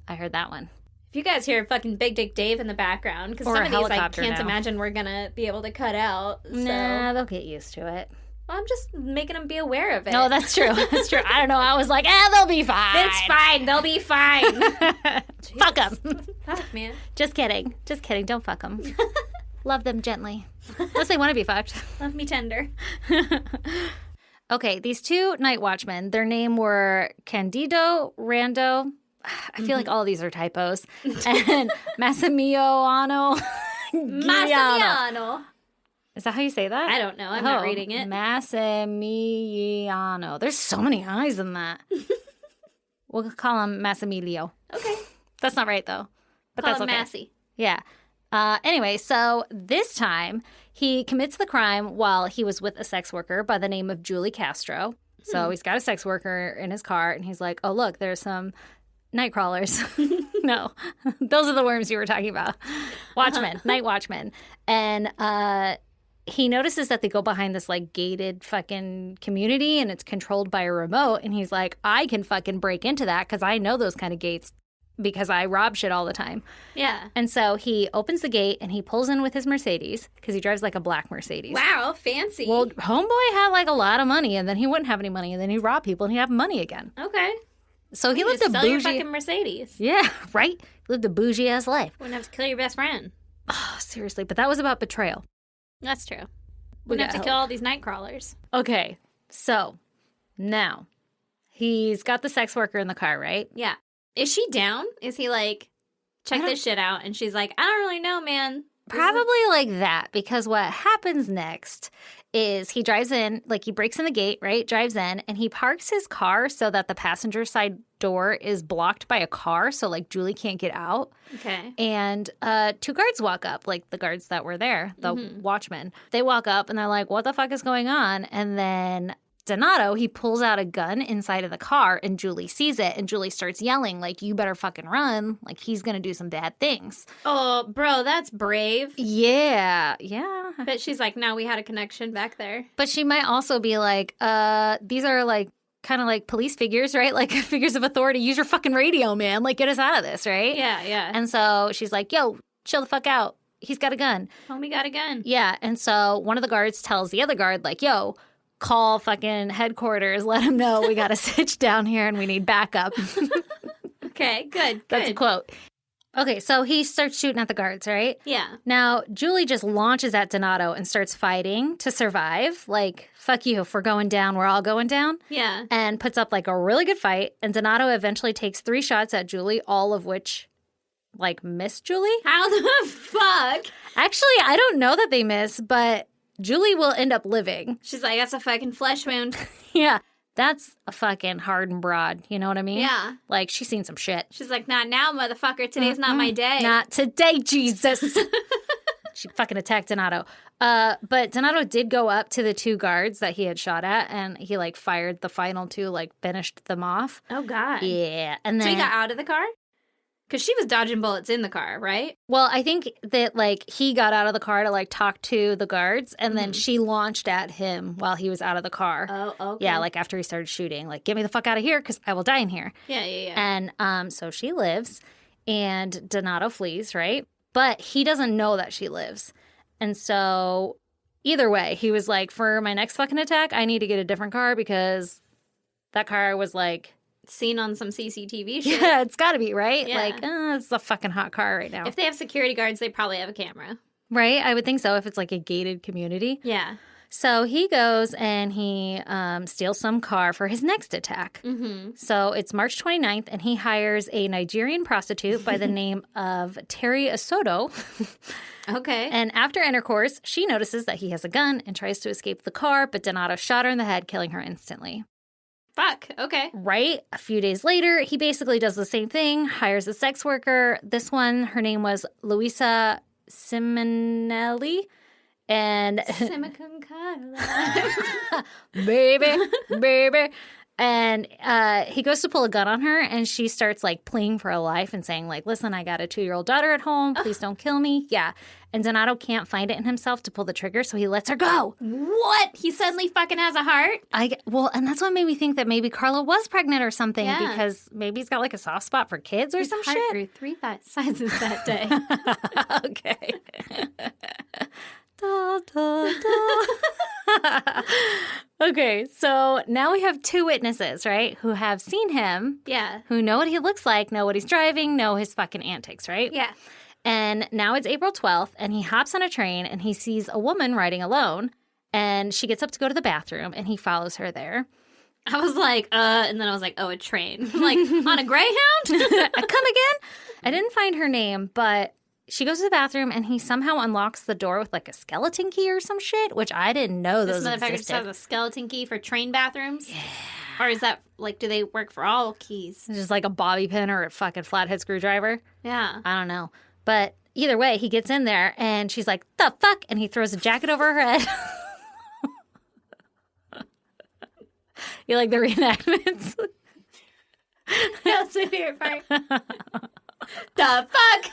[SPEAKER 2] I heard that one.
[SPEAKER 1] If you guys hear fucking Big Dick Dave in the background, because
[SPEAKER 2] Or
[SPEAKER 1] some
[SPEAKER 2] a
[SPEAKER 1] of these I
[SPEAKER 2] helicopter
[SPEAKER 1] can't
[SPEAKER 2] now.
[SPEAKER 1] imagine we're going to be able to cut out. So
[SPEAKER 2] Nah, they'll get used to it.
[SPEAKER 1] well, I'm just making them be aware of it.
[SPEAKER 2] No, that's true. That's true. I don't know. I was like, they'll be fine.
[SPEAKER 1] It's fine. They'll be fine.
[SPEAKER 2] Fuck them.
[SPEAKER 1] Fuck, man.
[SPEAKER 2] Just kidding. Just kidding. Don't fuck them. Love them gently. Unless they want to be fucked.
[SPEAKER 1] Love me tender.
[SPEAKER 2] Okay, these 2 night watchmen, their name were Candido Rando. I feel like all of these are typos. And Massimiliano Giuliano.
[SPEAKER 1] Massimiliano.
[SPEAKER 2] Is that how you say that?
[SPEAKER 1] I don't know. I'm not reading it.
[SPEAKER 2] Massimiliano. There's so many eyes in that. We'll call him Massimilio.
[SPEAKER 1] Okay.
[SPEAKER 2] That's not right, though. But
[SPEAKER 1] Call
[SPEAKER 2] that's
[SPEAKER 1] him
[SPEAKER 2] okay.
[SPEAKER 1] Massey.
[SPEAKER 2] Yeah. Anyway, so this time he commits the crime while he was with a sex worker by the name of Julie Castro. So he's got a sex worker in his car, and he's like, oh, look, there's some night crawlers. No, those are the worms you were talking about. Watchmen, night watchmen. And he notices that they go behind this like gated fucking community, and it's controlled by a remote. And he's like, I can fucking break into that because I know those kind of gates because I rob shit all the time.
[SPEAKER 1] Yeah.
[SPEAKER 2] And so he opens the gate and he pulls in with his Mercedes because he drives like a black Mercedes.
[SPEAKER 1] Wow, fancy.
[SPEAKER 2] Well, homeboy had like a lot of money, and then he wouldn't have any money, and then he'd rob people and he'd have money again.
[SPEAKER 1] Okay.
[SPEAKER 2] So he
[SPEAKER 1] You
[SPEAKER 2] lived
[SPEAKER 1] just
[SPEAKER 2] a
[SPEAKER 1] sell your
[SPEAKER 2] bougie.
[SPEAKER 1] fucking Mercedes.
[SPEAKER 2] Yeah, right. Lived a bougie ass life.
[SPEAKER 1] Wouldn't have to kill your best friend.
[SPEAKER 2] Oh, seriously, but that was about betrayal.
[SPEAKER 1] That's true.
[SPEAKER 2] We
[SPEAKER 1] Wouldn't have
[SPEAKER 2] got
[SPEAKER 1] to kill all these night crawlers.
[SPEAKER 2] Okay, so now he's got the sex worker in the car, right?
[SPEAKER 1] Yeah. Is she down? Is he like, check this shit out? And she's like, I don't really know, man.
[SPEAKER 2] Probably like that, because what happens next is he drives in, like he breaks in the gate, right? Drives in, and he parks his car so that the passenger side door is blocked by a car, so like Julie can't get out.
[SPEAKER 1] Okay.
[SPEAKER 2] And 2 guards walk up, like the guards that were there, the watchmen. They walk up and they're like, what the fuck is going on? And then Donato, he pulls out a gun inside of the car, and Julie sees it, and Julie starts yelling, like, you better fucking run. Like, he's going to do some bad things.
[SPEAKER 1] Oh, bro, that's brave.
[SPEAKER 2] Yeah.
[SPEAKER 1] But she's like, no, we had a connection back there.
[SPEAKER 2] But she might also be like, these are like kind of like police figures, right? Like figures of authority. Use your fucking radio, man. Like, get us out of this, right?
[SPEAKER 1] Yeah.
[SPEAKER 2] And so she's like, yo, chill the fuck out. He's got a gun.
[SPEAKER 1] Homie got a gun.
[SPEAKER 2] Yeah. And so one of the guards tells the other guard, like, yo, call fucking headquarters. Let him know we got a sitch down here and we need backup.
[SPEAKER 1] Okay, good.
[SPEAKER 2] That's a quote. Okay, so he starts shooting at the guards, right?
[SPEAKER 1] Yeah.
[SPEAKER 2] Now, Julie just launches at Donato and starts fighting to survive. Like, fuck you, if we're going down, we're all going down.
[SPEAKER 1] Yeah.
[SPEAKER 2] And puts up, like, a really good fight. And Donato eventually takes 3 shots at Julie, all of which, like, miss Julie.
[SPEAKER 1] How the fuck?
[SPEAKER 2] Actually, I don't know that they miss, but Julie will end up living.
[SPEAKER 1] She's like, that's a fucking flesh wound.
[SPEAKER 2] Yeah, that's a fucking hard and broad. You know what I mean?
[SPEAKER 1] Yeah.
[SPEAKER 2] Like, she's seen some shit.
[SPEAKER 1] She's like, not now, motherfucker. Today's not my day.
[SPEAKER 2] Not today, Jesus. She fucking attacked Donato. But Donato did go up to the 2 guards that he had shot at, and he, like, fired the final 2, like, finished them off.
[SPEAKER 1] Oh, God.
[SPEAKER 2] Yeah. And then,
[SPEAKER 1] So he got out of the car? Because she was dodging bullets in the car, right?
[SPEAKER 2] well, I think that, like, he got out of the car to, like, talk to the guards, and then she launched at him while he was out of the car.
[SPEAKER 1] Oh, okay.
[SPEAKER 2] Yeah, like, after he started shooting. Like, get me the fuck out of here, because I will die in here.
[SPEAKER 1] Yeah.
[SPEAKER 2] And so she lives, and Donato flees, right? But he doesn't know that she lives. And so either way, he was like, for my next fucking attack, I need to get a different car because that car was like...
[SPEAKER 1] Seen on some CCTV shit.
[SPEAKER 2] Yeah, it's got to be, right?
[SPEAKER 1] Yeah.
[SPEAKER 2] Like, it's a fucking hot car right now.
[SPEAKER 1] If they have security guards, they probably have a camera.
[SPEAKER 2] Right? I would think so if it's like a gated community.
[SPEAKER 1] Yeah.
[SPEAKER 2] So he goes and he steals some car for his next attack.
[SPEAKER 1] Mm-hmm.
[SPEAKER 2] So it's March 29th, and he hires a Nigerian prostitute by the name of Terry Asoto.
[SPEAKER 1] Okay.
[SPEAKER 2] And after intercourse, she notices that he has a gun and tries to escape the car, but Donato shot her in the head, killing her instantly.
[SPEAKER 1] Fuck. Okay.
[SPEAKER 2] Right? A few days later, he basically does the same thing, hires a sex worker. This one, her name was Luisa Simonelli. And baby. And he goes to pull a gun on her, and she starts, like, pleading for her life and saying, like, listen, I got a 2-year-old daughter at home. Please don't kill me. Yeah. And Donato can't find it in himself to pull the trigger, so he lets her go.
[SPEAKER 1] What? He suddenly fucking has a heart?
[SPEAKER 2] Well, and that's what made me think that maybe Carla was pregnant or something,
[SPEAKER 1] Yeah.
[SPEAKER 2] because maybe he's got, like, a soft spot for kids or
[SPEAKER 1] His
[SPEAKER 2] some
[SPEAKER 1] heart
[SPEAKER 2] shit.
[SPEAKER 1] grew 3 sizes that day.
[SPEAKER 2] Okay. Da, da, da. Okay, so now we have 2 witnesses, right, who have seen him,
[SPEAKER 1] Yeah.
[SPEAKER 2] who know what he looks like, know what he's driving, know his fucking antics, right?
[SPEAKER 1] Yeah.
[SPEAKER 2] And now it's April 12th, and he hops on a train, and he sees a woman riding alone, and she gets up to go to the bathroom, and he follows her there.
[SPEAKER 1] I was like, and then I was like, oh, a train. I'm like, on a Greyhound?
[SPEAKER 2] Come again? I didn't find her name, but she goes to the bathroom, and he somehow unlocks the door with, like, a skeleton key or some shit, which I didn't know
[SPEAKER 1] This
[SPEAKER 2] those
[SPEAKER 1] motherfucker just
[SPEAKER 2] existed.
[SPEAKER 1] has a skeleton key for train bathrooms? Yeah. Or is that, like, do they work for all keys?
[SPEAKER 2] It's just like a bobby pin or a fucking flathead screwdriver.
[SPEAKER 1] Yeah.
[SPEAKER 2] I don't know. But either way, he gets in there, and she's like, the fuck? And he throws a jacket over her head. You like the reenactments?
[SPEAKER 1] That's my favorite part. The fuck?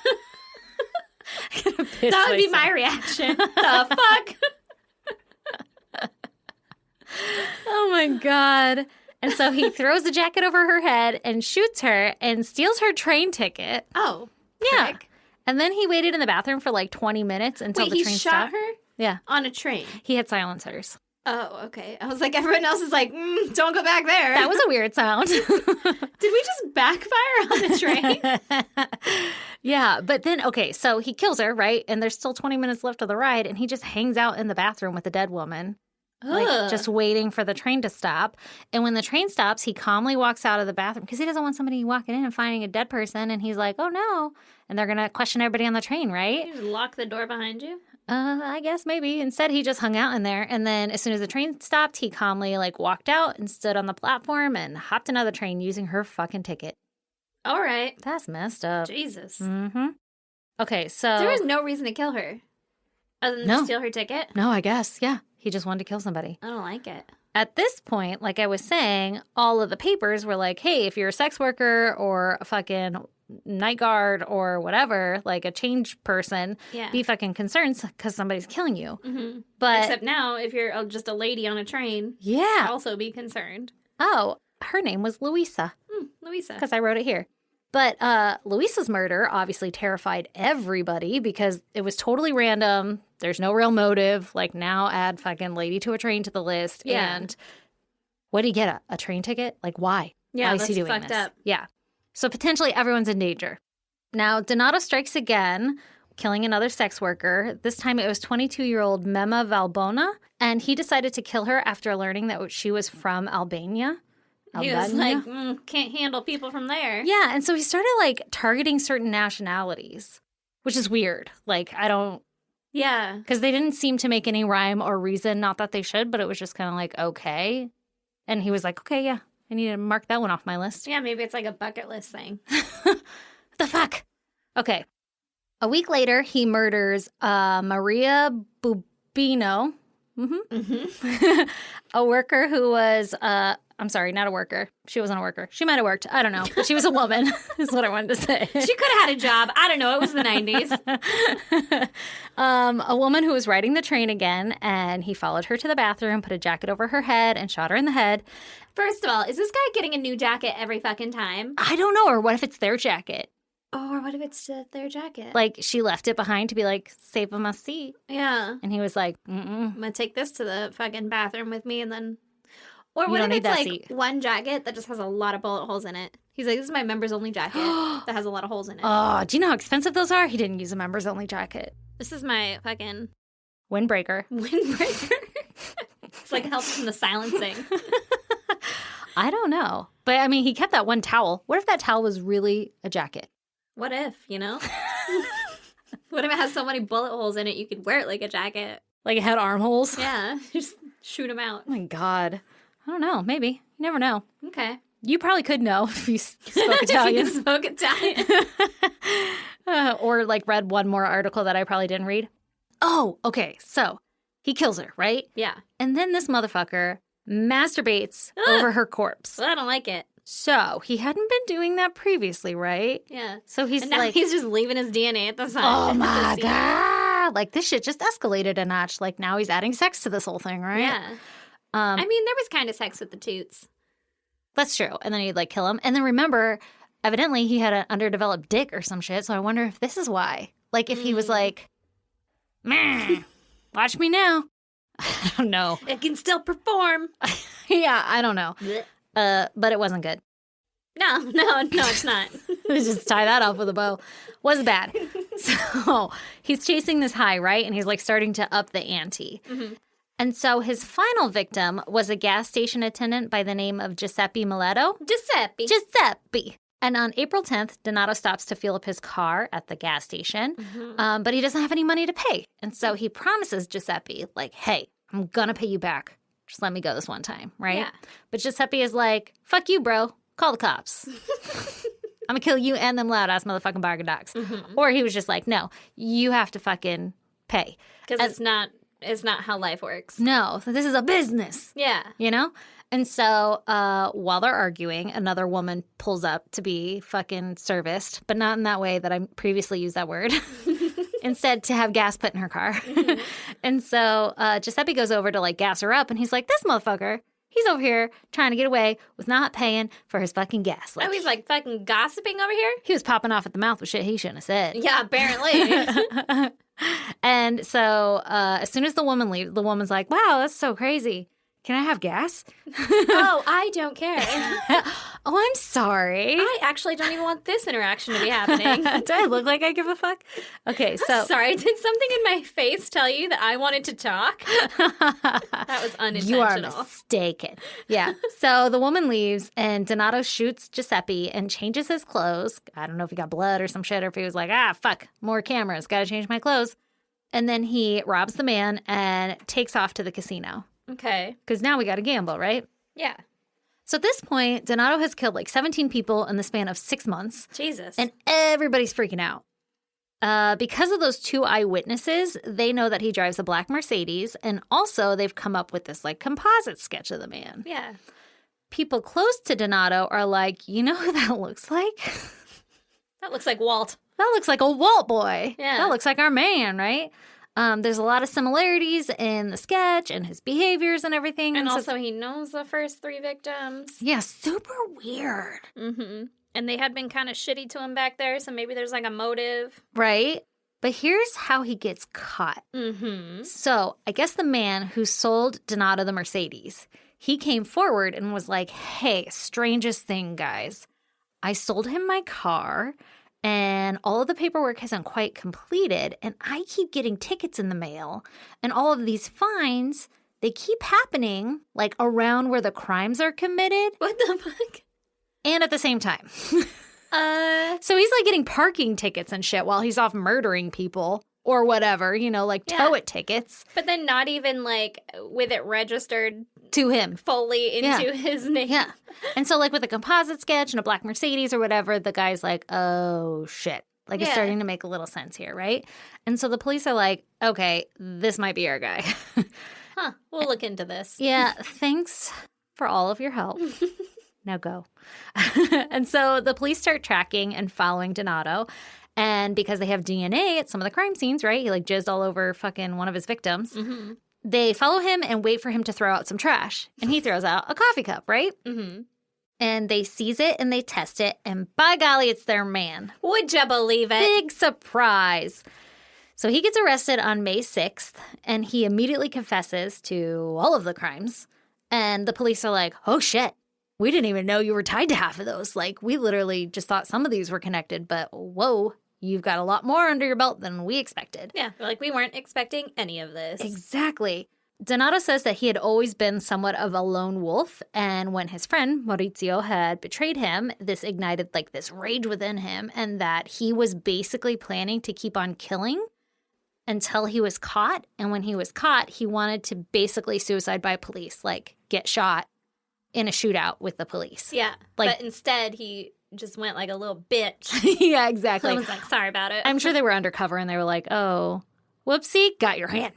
[SPEAKER 1] That would be my reaction. The fuck?
[SPEAKER 2] Oh my God. And so he throws the jacket over her head and shoots her and steals her train ticket.
[SPEAKER 1] Oh.
[SPEAKER 2] Yeah.
[SPEAKER 1] Prick.
[SPEAKER 2] And then he waited in the bathroom for like 20 minutes until
[SPEAKER 1] Wait,
[SPEAKER 2] the
[SPEAKER 1] he
[SPEAKER 2] train
[SPEAKER 1] shot
[SPEAKER 2] stopped.
[SPEAKER 1] her
[SPEAKER 2] Yeah.
[SPEAKER 1] on a train?
[SPEAKER 2] He had silencers.
[SPEAKER 1] Oh, okay. I was like, everyone else is like, don't go back there.
[SPEAKER 2] That was a weird sound.
[SPEAKER 1] Did we just backfire on the train?
[SPEAKER 2] Yeah, but then, okay, so he kills her, right? And there's still 20 minutes left of the ride, and he just hangs out in the bathroom with the dead woman, like just waiting for the train to stop. And when the train stops, he calmly walks out of the bathroom because he doesn't want somebody walking in and finding a dead person. And he's like, oh no. And they're going to question everybody on the train, right?
[SPEAKER 1] You just lock the door behind you?
[SPEAKER 2] I guess maybe. Instead, he just hung out in there. And then as soon as the train stopped, he calmly like walked out and stood on the platform and hopped another train using her fucking ticket.
[SPEAKER 1] All right.
[SPEAKER 2] That's messed up.
[SPEAKER 1] Jesus.
[SPEAKER 2] Mm-hmm. Okay, so...
[SPEAKER 1] There was no reason to kill her other than to steal her ticket?
[SPEAKER 2] No, I guess, yeah. He just wanted to kill somebody.
[SPEAKER 1] I don't like it.
[SPEAKER 2] At this point, like I was saying, all of the papers were like, hey, if you're a sex worker or a fucking night guard or whatever, like a change person, be fucking concerned because somebody's killing you.
[SPEAKER 1] Mm-hmm.
[SPEAKER 2] But
[SPEAKER 1] except now, if you're just a lady on a train, also be concerned.
[SPEAKER 2] Oh, her name was Luisa.
[SPEAKER 1] Luisa.
[SPEAKER 2] Because I wrote it here. But Luisa's murder obviously terrified everybody because it was totally random. There's no real motive. Like, now add fucking lady to a train to the list.
[SPEAKER 1] Yeah.
[SPEAKER 2] And what did he get? A train ticket? Like, why?
[SPEAKER 1] Yeah,
[SPEAKER 2] why is
[SPEAKER 1] that's
[SPEAKER 2] he doing
[SPEAKER 1] fucked
[SPEAKER 2] this?
[SPEAKER 1] up.
[SPEAKER 2] Yeah. So potentially everyone's in danger. Now, Donato strikes again, killing another sex worker. This time it was 22-year-old Mema Valbona. And he decided to kill her after learning that she was from Albania.
[SPEAKER 1] He was like, can't handle people from there.
[SPEAKER 2] Yeah, and so he started, like, targeting certain nationalities, which is weird. Like, I don't...
[SPEAKER 1] Yeah.
[SPEAKER 2] Because they didn't seem to make any rhyme or reason, not that they should, but it was just kind of like, okay. And he was like, okay, yeah, I need to mark that one off my list.
[SPEAKER 1] Yeah, maybe it's like a bucket list thing.
[SPEAKER 2] The fuck? Okay. A week later, he murders Maria Bubino, a worker who was... I'm sorry, not a worker. She wasn't a worker. She might have worked. I don't know. But she was a woman, is what I wanted to say.
[SPEAKER 1] She could have had a job. I don't know. It was the 90s.
[SPEAKER 2] A woman who was riding the train again, and he followed her to the bathroom, put a jacket over her head, and shot her in the head.
[SPEAKER 1] First of all, is this guy getting a new jacket every fucking time?
[SPEAKER 2] I don't know. Or what if it's their jacket?
[SPEAKER 1] Or what if it's their jacket?
[SPEAKER 2] Like, she left it behind to be like, save him a seat.
[SPEAKER 1] Yeah.
[SPEAKER 2] And he was like,
[SPEAKER 1] I'm going to take this to the fucking bathroom with me and then... Or what if it's like one jacket that just has a lot of bullet holes in it? He's like, this is my members only jacket that has a lot of holes in it.
[SPEAKER 2] Oh, do you know how expensive those are? He didn't use a members only jacket.
[SPEAKER 1] This is my fucking...
[SPEAKER 2] Windbreaker.
[SPEAKER 1] It's like it helps from the silencing.
[SPEAKER 2] I don't know. But I mean, he kept that one towel. What if that towel was really a jacket?
[SPEAKER 1] What if, you know? What if it has so many bullet holes in it you could wear it like a jacket?
[SPEAKER 2] Like it had armholes?
[SPEAKER 1] Yeah. Just shoot them out.
[SPEAKER 2] Oh my God. I don't know. Maybe. You never know.
[SPEAKER 1] Okay.
[SPEAKER 2] You probably could know if you spoke
[SPEAKER 1] If
[SPEAKER 2] Italian.
[SPEAKER 1] you spoke Italian.
[SPEAKER 2] Or like read one more article that I probably didn't read. Oh, okay. So he kills her, right?
[SPEAKER 1] Yeah.
[SPEAKER 2] And then this motherfucker masturbates
[SPEAKER 1] Ugh.
[SPEAKER 2] over her corpse.
[SPEAKER 1] Well, I don't like it.
[SPEAKER 2] So he hadn't been doing that previously, right?
[SPEAKER 1] Yeah.
[SPEAKER 2] So he's
[SPEAKER 1] And now
[SPEAKER 2] like,
[SPEAKER 1] he's just leaving his DNA at the side.
[SPEAKER 2] oh
[SPEAKER 1] at the
[SPEAKER 2] my
[SPEAKER 1] scene.
[SPEAKER 2] God. Like this shit just escalated a notch. Like now he's adding sex to this whole thing, right?
[SPEAKER 1] Yeah. I mean, there was kind of sex with the toots.
[SPEAKER 2] That's true. And then he'd like kill him. And then remember, evidently he had an underdeveloped dick or some shit. So I wonder if this is why. Like if he was like, "Meh, watch me now." I don't know.
[SPEAKER 1] It can still perform.
[SPEAKER 2] Yeah, I don't know. But it wasn't good.
[SPEAKER 1] No, it's not.
[SPEAKER 2] Just tie that off with a bow. Was bad. So he's chasing this high, right? And he's like starting to up the ante.
[SPEAKER 1] Mm-hmm.
[SPEAKER 2] And so his final victim was a gas station attendant by the name of Giuseppe Mileto. Giuseppe. And on April 10th, Donato stops to fuel up his car at the gas station, but he doesn't have any money to pay. And so he promises Giuseppe, like, hey, I'm going to pay you back. Just let me go this one time, right?
[SPEAKER 1] Yeah.
[SPEAKER 2] But Giuseppe is like, fuck you, bro. Call the cops. I'm going to kill you and them loud-ass motherfucking bargain dogs. Or he was just like, no, you have to fucking pay.
[SPEAKER 1] Because it's not how life works.
[SPEAKER 2] No, this is a business.
[SPEAKER 1] Yeah.
[SPEAKER 2] You know? And so while they're arguing, another woman pulls up to be fucking serviced, but not in that way that I previously used that word. Instead, to have gas put in her car. And so Giuseppe goes over to like gas her up, and he's like, this motherfucker, he's over here trying to get away with not paying for his fucking gas. Like,
[SPEAKER 1] Oh, he's like fucking gossiping over here?
[SPEAKER 2] he was popping off at the mouth with shit he shouldn't have said.
[SPEAKER 1] Yeah, apparently.
[SPEAKER 2] And so as soon as the woman leaves, the woman's like, wow, that's so crazy. Can I have gas?
[SPEAKER 1] Oh, I don't care.
[SPEAKER 2] Oh, I'm sorry.
[SPEAKER 1] I actually don't even want this interaction to be happening.
[SPEAKER 2] Do I look like I give a fuck? Okay, so
[SPEAKER 1] Sorry, did something in my face tell you that I wanted to talk? That was unintentional.
[SPEAKER 2] you are mistaken. Yeah. So the woman leaves, and Donato shoots Giuseppe and changes his clothes. I don't know if he got blood or some shit, or if he was like, fuck, more cameras, gotta change my clothes. And then he robs the man and takes off to the casino.
[SPEAKER 1] Okay.
[SPEAKER 2] Because now we gotta gamble, right?
[SPEAKER 1] Yeah.
[SPEAKER 2] So at this point, Donato has killed like 17 people in the span of 6 months.
[SPEAKER 1] Jesus.
[SPEAKER 2] And everybody's freaking out. Because of those 2 eyewitnesses, they know that he drives a black Mercedes. And also they've come up with this like composite sketch of the man.
[SPEAKER 1] Yeah.
[SPEAKER 2] People close to Donato are like, you know who that looks like?
[SPEAKER 1] That looks like Walt.
[SPEAKER 2] That looks like a Walt boy.
[SPEAKER 1] Yeah.
[SPEAKER 2] That looks like our man, right? There's a lot of similarities in the sketch and his behaviors and everything.
[SPEAKER 1] And
[SPEAKER 2] so-
[SPEAKER 1] also he knows the first 3 victims.
[SPEAKER 2] yeah, super weird.
[SPEAKER 1] Mm-hmm. And they had been kind of shitty to him back there, so maybe there's like a motive.
[SPEAKER 2] Right? But here's how he gets caught.
[SPEAKER 1] Mm-hmm.
[SPEAKER 2] So I guess the man who sold Donato the Mercedes, he came forward and was like, hey, strangest thing, guys. I sold him my car, and all of the paperwork hasn't quite completed, and I keep getting tickets in the mail, and all of these fines, they keep happening, like, around where the crimes are committed.
[SPEAKER 1] What the fuck?
[SPEAKER 2] And at the same time. So he's, like, getting parking tickets and shit while he's off murdering people or whatever, you know, like tow-it tickets.
[SPEAKER 1] But then not even, like, with it registered
[SPEAKER 2] To him.
[SPEAKER 1] fully into his name.
[SPEAKER 2] Yeah. And so, like, with a composite sketch and a black Mercedes or whatever, the guy's like, oh, shit. Like, it's starting to make a little sense here, right? And so the police are like, okay, this might be our guy.
[SPEAKER 1] Huh. We'll look into this.
[SPEAKER 2] Yeah, thanks for all of your help. Now go. And so the police start tracking and following Donato. And because they have DNA at some of the crime scenes, right? He, like, jizzed all over fucking one of his victims.
[SPEAKER 1] Mm-hmm.
[SPEAKER 2] They follow him and wait for him to throw out some trash. And he throws out a coffee cup, right?
[SPEAKER 1] Mm-hmm.
[SPEAKER 2] And they seize it and they test it. And by golly, it's their man.
[SPEAKER 1] Would you believe it?
[SPEAKER 2] Big surprise. So he gets arrested on May 6th. And he immediately confesses to all of the crimes. And the police are like, oh, shit. We didn't even know you were tied to half of those. Like, we literally just thought some of these were connected. But whoa, you've got a lot more under your belt than we expected.
[SPEAKER 1] Yeah, like we weren't expecting any of this.
[SPEAKER 2] Exactly. Donato says that he had always been somewhat of a lone wolf, and when his friend Maurizio had betrayed him, this ignited like this rage within him, and that he was basically planning to keep on killing until he was caught. And when he was caught, he wanted to basically suicide by police, like get shot in a shootout with the police.
[SPEAKER 1] Yeah.
[SPEAKER 2] Like-
[SPEAKER 1] but instead, he just went like a little bitch.
[SPEAKER 2] Yeah, exactly.
[SPEAKER 1] I was like, sorry about it.
[SPEAKER 2] I'm sure they were undercover and they were like, oh, whoopsie, got your hand.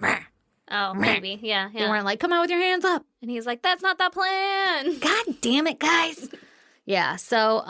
[SPEAKER 1] Oh, maybe. Yeah.
[SPEAKER 2] They weren't like, come on with your hands up.
[SPEAKER 1] And he's like, that's not the plan.
[SPEAKER 2] God damn it, guys. Yeah. So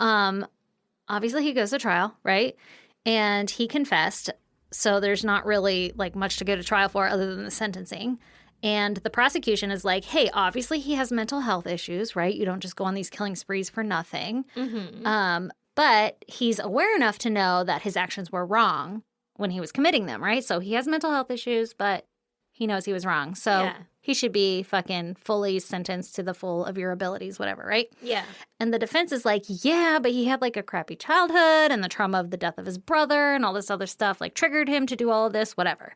[SPEAKER 2] obviously he goes to trial, right? And he confessed. So there's not really like much to go to trial for other than the sentencing. And the prosecution is like, hey, obviously he has mental health issues, right? You don't just go on these killing sprees for nothing.
[SPEAKER 1] Mm-hmm.
[SPEAKER 2] But he's aware enough to know that his actions were wrong when he was committing them, right? So he has mental health issues, but he knows he was wrong. So he should be fucking fully sentenced to the full of your abilities, whatever, right?
[SPEAKER 1] Yeah.
[SPEAKER 2] And the defense is like, yeah, but he had like a crappy childhood and the trauma of the death of his brother and all this other stuff like triggered him to do all of this, whatever.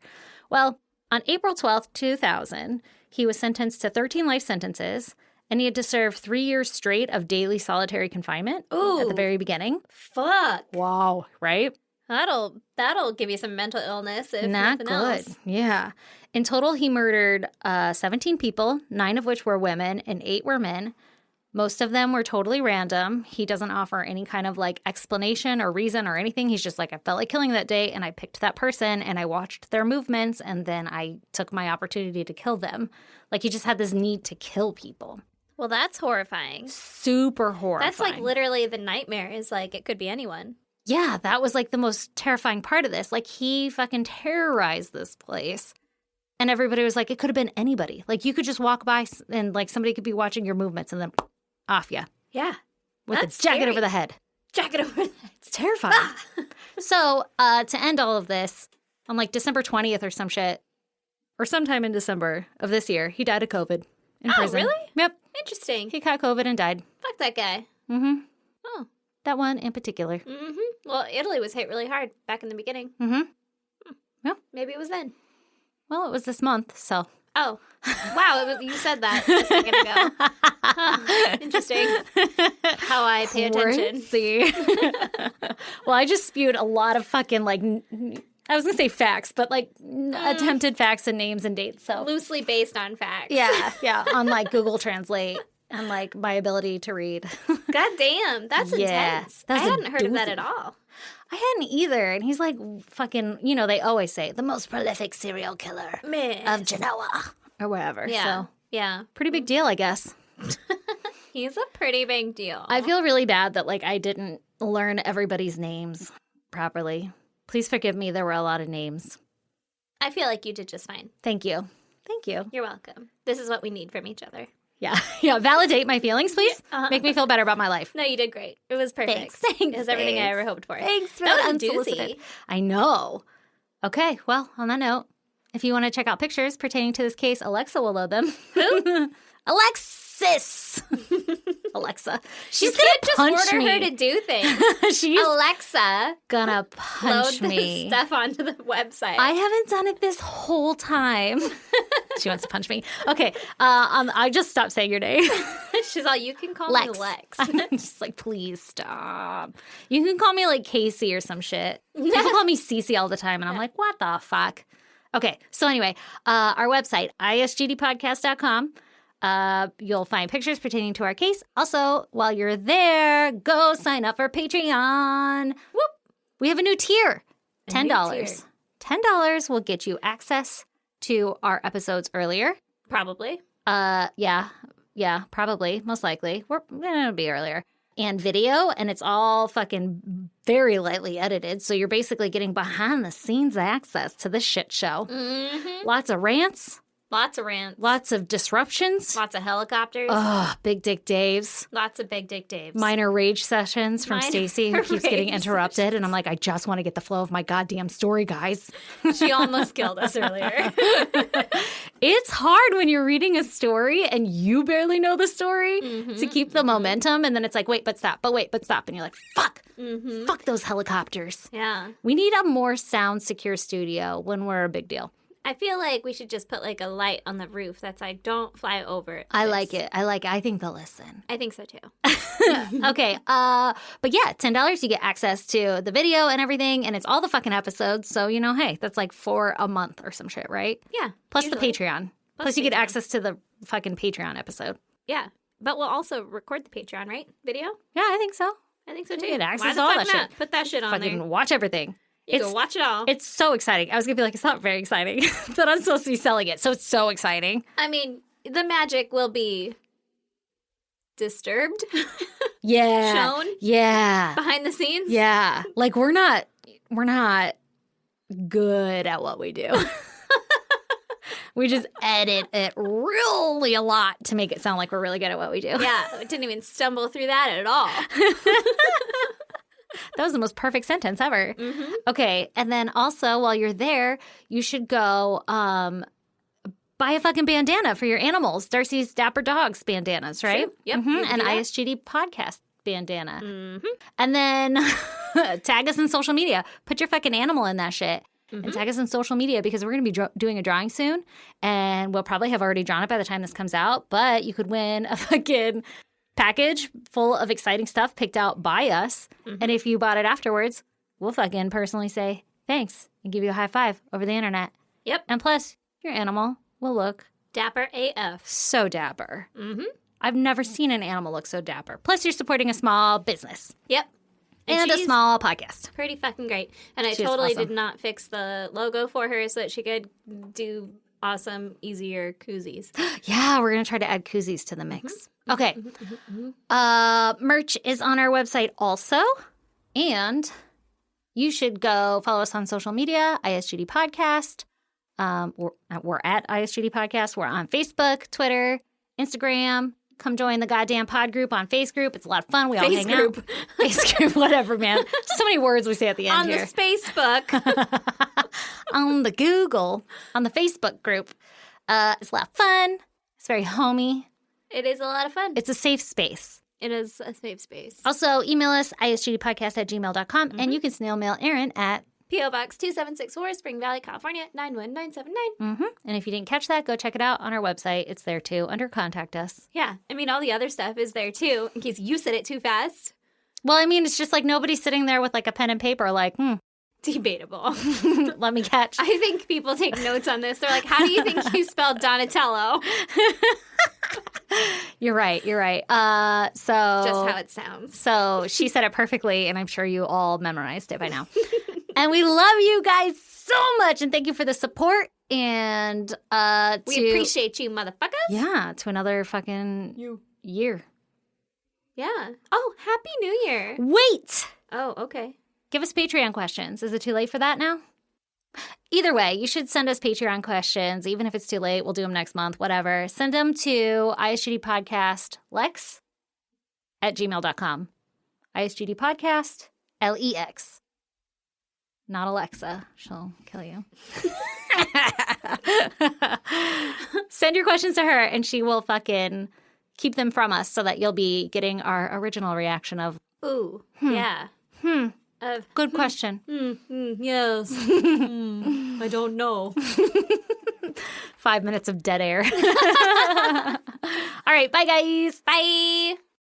[SPEAKER 2] Well, on April 12th, 2000, he was sentenced to 13 life sentences and he had to serve 3 years straight of daily solitary confinement at the very beginning.
[SPEAKER 1] Fuck.
[SPEAKER 2] Wow. Right?
[SPEAKER 1] That'll give you some mental illness if
[SPEAKER 2] Not
[SPEAKER 1] nothing
[SPEAKER 2] good.
[SPEAKER 1] else.
[SPEAKER 2] Yeah. In total, he murdered 17 people, 9 of which were women and 8 were men. Most of them were totally random. He doesn't offer any kind of like explanation or reason or anything. He's just like, I felt like killing that day and I picked that person and I watched their movements and then I took my opportunity to kill them. Like he just had this need to kill people.
[SPEAKER 1] Well, that's horrifying.
[SPEAKER 2] Super horrifying.
[SPEAKER 1] That's like literally the nightmare is like it could be anyone.
[SPEAKER 2] Yeah, that was like the most terrifying part of this. Like he fucking terrorized this place. And everybody was like, it could have been anybody. Like you could just walk by and like somebody could be watching your movements and then off you.
[SPEAKER 1] Yeah.
[SPEAKER 2] With
[SPEAKER 1] That's
[SPEAKER 2] a jacket
[SPEAKER 1] scary.
[SPEAKER 2] over the head.
[SPEAKER 1] Jacket over the head.
[SPEAKER 2] It's terrifying. So to end all of this, on like December 20th or some shit, or sometime in December of this year, he died of COVID in prison.
[SPEAKER 1] Really?
[SPEAKER 2] Yep.
[SPEAKER 1] Interesting.
[SPEAKER 2] He caught COVID and died.
[SPEAKER 1] Fuck that guy.
[SPEAKER 2] Mm-hmm.
[SPEAKER 1] Oh.
[SPEAKER 2] That one in particular.
[SPEAKER 1] Mm-hmm. Well, Italy was hit really hard back in the beginning.
[SPEAKER 2] Mm-hmm.
[SPEAKER 1] Maybe it was then.
[SPEAKER 2] Well, it was this month, so.
[SPEAKER 1] Oh. Wow, you said that a second ago. Huh, interesting. How I pay attention.
[SPEAKER 2] Crazy. Well, I just spewed a lot of fucking, like, I was going to say facts, but, like, attempted facts and names and dates, so.
[SPEAKER 1] Loosely based on facts.
[SPEAKER 2] Yeah, on, like, Google Translate and, like, my ability to read.
[SPEAKER 1] God damn, that's intense.
[SPEAKER 2] That's
[SPEAKER 1] I
[SPEAKER 2] a
[SPEAKER 1] hadn't heard of that
[SPEAKER 2] doozy.
[SPEAKER 1] at all.
[SPEAKER 2] I hadn't either. And he's like fucking, you know, they always say the most prolific serial killer
[SPEAKER 1] Man.
[SPEAKER 2] of Genoa or whatever.
[SPEAKER 1] Yeah.
[SPEAKER 2] So
[SPEAKER 1] Yeah.
[SPEAKER 2] pretty big deal, I guess.
[SPEAKER 1] He's a pretty big deal.
[SPEAKER 2] I feel really bad that like I didn't learn everybody's names properly. Please forgive me. There were a lot of names.
[SPEAKER 1] I feel like you did just fine.
[SPEAKER 2] Thank you. Thank you.
[SPEAKER 1] You're welcome. This is what we need from each other.
[SPEAKER 2] Yeah. Yeah. Validate my feelings, please. Make me feel better about my life.
[SPEAKER 1] No, you did great. It was perfect.
[SPEAKER 2] Thanks.
[SPEAKER 1] It was everything I ever hoped for.
[SPEAKER 2] Thanks for
[SPEAKER 1] That was
[SPEAKER 2] unsolicited.
[SPEAKER 1] doozy.
[SPEAKER 2] I know. Okay. Well, on that note, if you want to check out pictures pertaining to this case, Alexa will load them.
[SPEAKER 1] Who?
[SPEAKER 2] Alexis. Alexa. She's
[SPEAKER 1] You
[SPEAKER 2] gonna
[SPEAKER 1] can't just
[SPEAKER 2] punch
[SPEAKER 1] order
[SPEAKER 2] me.
[SPEAKER 1] her to do things.
[SPEAKER 2] She's
[SPEAKER 1] Alexa,
[SPEAKER 2] gonna
[SPEAKER 1] load
[SPEAKER 2] punch
[SPEAKER 1] this
[SPEAKER 2] me.
[SPEAKER 1] stuff onto the website.
[SPEAKER 2] I haven't done it this whole time. She wants to punch me. Okay. I just stopped saying your name.
[SPEAKER 1] She's all, you can call
[SPEAKER 2] Lex.
[SPEAKER 1] me Lex.
[SPEAKER 2] I'm just like, please stop. You can call me like Casey or some shit. People call me Cece all the time, and I'm like, what the fuck? Okay, so anyway, our website, isgdpodcast.com. You'll find pictures pertaining to our case. Also, while you're there, go sign up for Patreon. Whoop! We have a new tier. $10. $10 will get you access to our episodes earlier.
[SPEAKER 1] Probably.
[SPEAKER 2] Yeah, probably, most likely. It'll be earlier. And video, and it's all fucking very lightly edited. So you're basically getting behind the scenes access to this shit show.
[SPEAKER 1] Mm-hmm.
[SPEAKER 2] Lots of rants,
[SPEAKER 1] Lots of rants.
[SPEAKER 2] lots of disruptions.
[SPEAKER 1] Lots of helicopters.
[SPEAKER 2] Big Dick Daves.
[SPEAKER 1] Lots of big dick Daves.
[SPEAKER 2] Minor rage sessions from
[SPEAKER 1] Minor
[SPEAKER 2] Stacy, who keeps getting
[SPEAKER 1] rage
[SPEAKER 2] interrupted. And I'm like, I just want to get the flow of my goddamn story, guys.
[SPEAKER 1] She almost killed us earlier.
[SPEAKER 2] It's hard when you're reading a story and you barely know the story to keep the momentum. And then it's like, wait, but stop. And you're like, fuck. Fuck those helicopters.
[SPEAKER 1] Yeah.
[SPEAKER 2] We need a more sound secure studio when we're a big deal.
[SPEAKER 1] I feel like we should just put like a light on the roof that's like, don't fly over.
[SPEAKER 2] I like it. I think they'll listen.
[SPEAKER 1] I think so too.
[SPEAKER 2] Okay. But yeah, $10, you get access to the video and everything, and it's all the fucking episodes. So, you know, hey, that's like $4 a month or some shit, right?
[SPEAKER 1] Yeah.
[SPEAKER 2] Plus
[SPEAKER 1] usually.
[SPEAKER 2] the Patreon. Plus you get
[SPEAKER 1] Patreon.
[SPEAKER 2] access to the fucking Patreon episode.
[SPEAKER 1] Yeah. But we'll also record the Patreon, right? Video?
[SPEAKER 2] Yeah, I think so.
[SPEAKER 1] I think so
[SPEAKER 2] You
[SPEAKER 1] too.
[SPEAKER 2] get access
[SPEAKER 1] Why
[SPEAKER 2] to
[SPEAKER 1] the
[SPEAKER 2] all
[SPEAKER 1] fuck
[SPEAKER 2] that
[SPEAKER 1] not?
[SPEAKER 2] shit.
[SPEAKER 1] Put that shit on
[SPEAKER 2] Fucking
[SPEAKER 1] there.
[SPEAKER 2] watch everything.
[SPEAKER 1] You can watch it all.
[SPEAKER 2] It's so exciting. I was going to be like, it's not very exciting, but I'm supposed to be selling it, so it's so exciting.
[SPEAKER 1] I mean, the magic will be disturbed,
[SPEAKER 2] Yeah.
[SPEAKER 1] shown
[SPEAKER 2] Yeah.
[SPEAKER 1] behind the scenes.
[SPEAKER 2] Yeah. Like we're not good at what we do. We just edit it really a lot to make it sound like we're really good at what we do.
[SPEAKER 1] Yeah, it didn't even stumble through that at all.
[SPEAKER 2] That was the most perfect sentence ever.
[SPEAKER 1] Mm-hmm.
[SPEAKER 2] Okay. And then also while you're there, you should go buy a fucking bandana for your animals. Darcy's Dapper Dogs bandanas, right?
[SPEAKER 1] Sure. Yep.
[SPEAKER 2] Mm-hmm.
[SPEAKER 1] You can
[SPEAKER 2] And
[SPEAKER 1] do that.
[SPEAKER 2] ISGD podcast bandana.
[SPEAKER 1] Mm-hmm.
[SPEAKER 2] And then tag us in social media. Put your fucking animal in that shit.
[SPEAKER 1] Mm-hmm.
[SPEAKER 2] And tag us in social media because we're going to be doing a drawing soon. And we'll probably have already drawn it by the time this comes out. But you could win a fucking package full of exciting stuff picked out by us.
[SPEAKER 1] Mm-hmm.
[SPEAKER 2] And if you bought it afterwards, we'll fucking personally say thanks and give you a high five over the internet.
[SPEAKER 1] Yep.
[SPEAKER 2] And plus, your animal will look
[SPEAKER 1] Dapper AF.
[SPEAKER 2] so dapper.
[SPEAKER 1] Mm-hmm.
[SPEAKER 2] I've never seen an animal look so dapper. Plus, you're supporting a small business
[SPEAKER 1] Yep.
[SPEAKER 2] and a
[SPEAKER 1] she's
[SPEAKER 2] small podcast.
[SPEAKER 1] pretty fucking great. And I
[SPEAKER 2] She's
[SPEAKER 1] totally
[SPEAKER 2] awesome.
[SPEAKER 1] did not fix the logo for her so that she could do awesome, easier koozies.
[SPEAKER 2] Yeah, we're going to try to add koozies to the mix. Okay.
[SPEAKER 1] Mm-hmm.
[SPEAKER 2] Merch is on our website also. And you should go follow us on social media, ISGD Podcast. We're at ISGD Podcast. We're on Facebook, Twitter, Instagram. Come join the goddamn pod group on Face Group. It's a lot of fun. We all
[SPEAKER 1] Face
[SPEAKER 2] hang
[SPEAKER 1] group.
[SPEAKER 2] out. Face Group, whatever, man. So many words we say at the end
[SPEAKER 1] On
[SPEAKER 2] here.
[SPEAKER 1] the Spacebook.
[SPEAKER 2] On the Google, on the Facebook group. It's a lot of fun. It's very homey.
[SPEAKER 1] It is a lot of fun.
[SPEAKER 2] It's a safe space.
[SPEAKER 1] It is a safe space.
[SPEAKER 2] Also, email us, isgdpodcast@gmail.com, and you can snail mail Erin at
[SPEAKER 1] P.O. Box 2764, Spring Valley, California, 91979.
[SPEAKER 2] And if you didn't catch that, go check it out on our website. It's there too, under Contact Us.
[SPEAKER 1] Yeah, I mean, all the other stuff is there too, in case you said it too fast.
[SPEAKER 2] Well, I mean, it's just like nobody's sitting there with like a pen and paper like,
[SPEAKER 1] Debatable.
[SPEAKER 2] let me catch.
[SPEAKER 1] I think people take notes on this. They're like, how do you think you spelled Donatello?
[SPEAKER 2] You're right.
[SPEAKER 1] Just how it sounds.
[SPEAKER 2] So she said it perfectly, and I'm sure you all memorized it by now. And we love you guys so much, and thank you for the support. And
[SPEAKER 1] We appreciate you, motherfuckers.
[SPEAKER 2] Yeah, to another fucking year.
[SPEAKER 1] Yeah. Oh, Happy New Year.
[SPEAKER 2] Wait!
[SPEAKER 1] Oh, okay.
[SPEAKER 2] Give us Patreon questions. Is it too late for that now? Either way, you should send us Patreon questions. Even if it's too late, we'll do them next month, whatever. Send them to isgdpodcastlex@gmail.com. isgdpodcast, LEX. Not Alexa. She'll kill you. Send your questions to her, and she will fucking keep them from us so that you'll be getting our original reaction of,
[SPEAKER 1] Ooh, yeah. Of
[SPEAKER 2] good question.
[SPEAKER 1] yes. I don't know.
[SPEAKER 2] 5 minutes of dead air. All right, bye, guys.
[SPEAKER 1] Bye.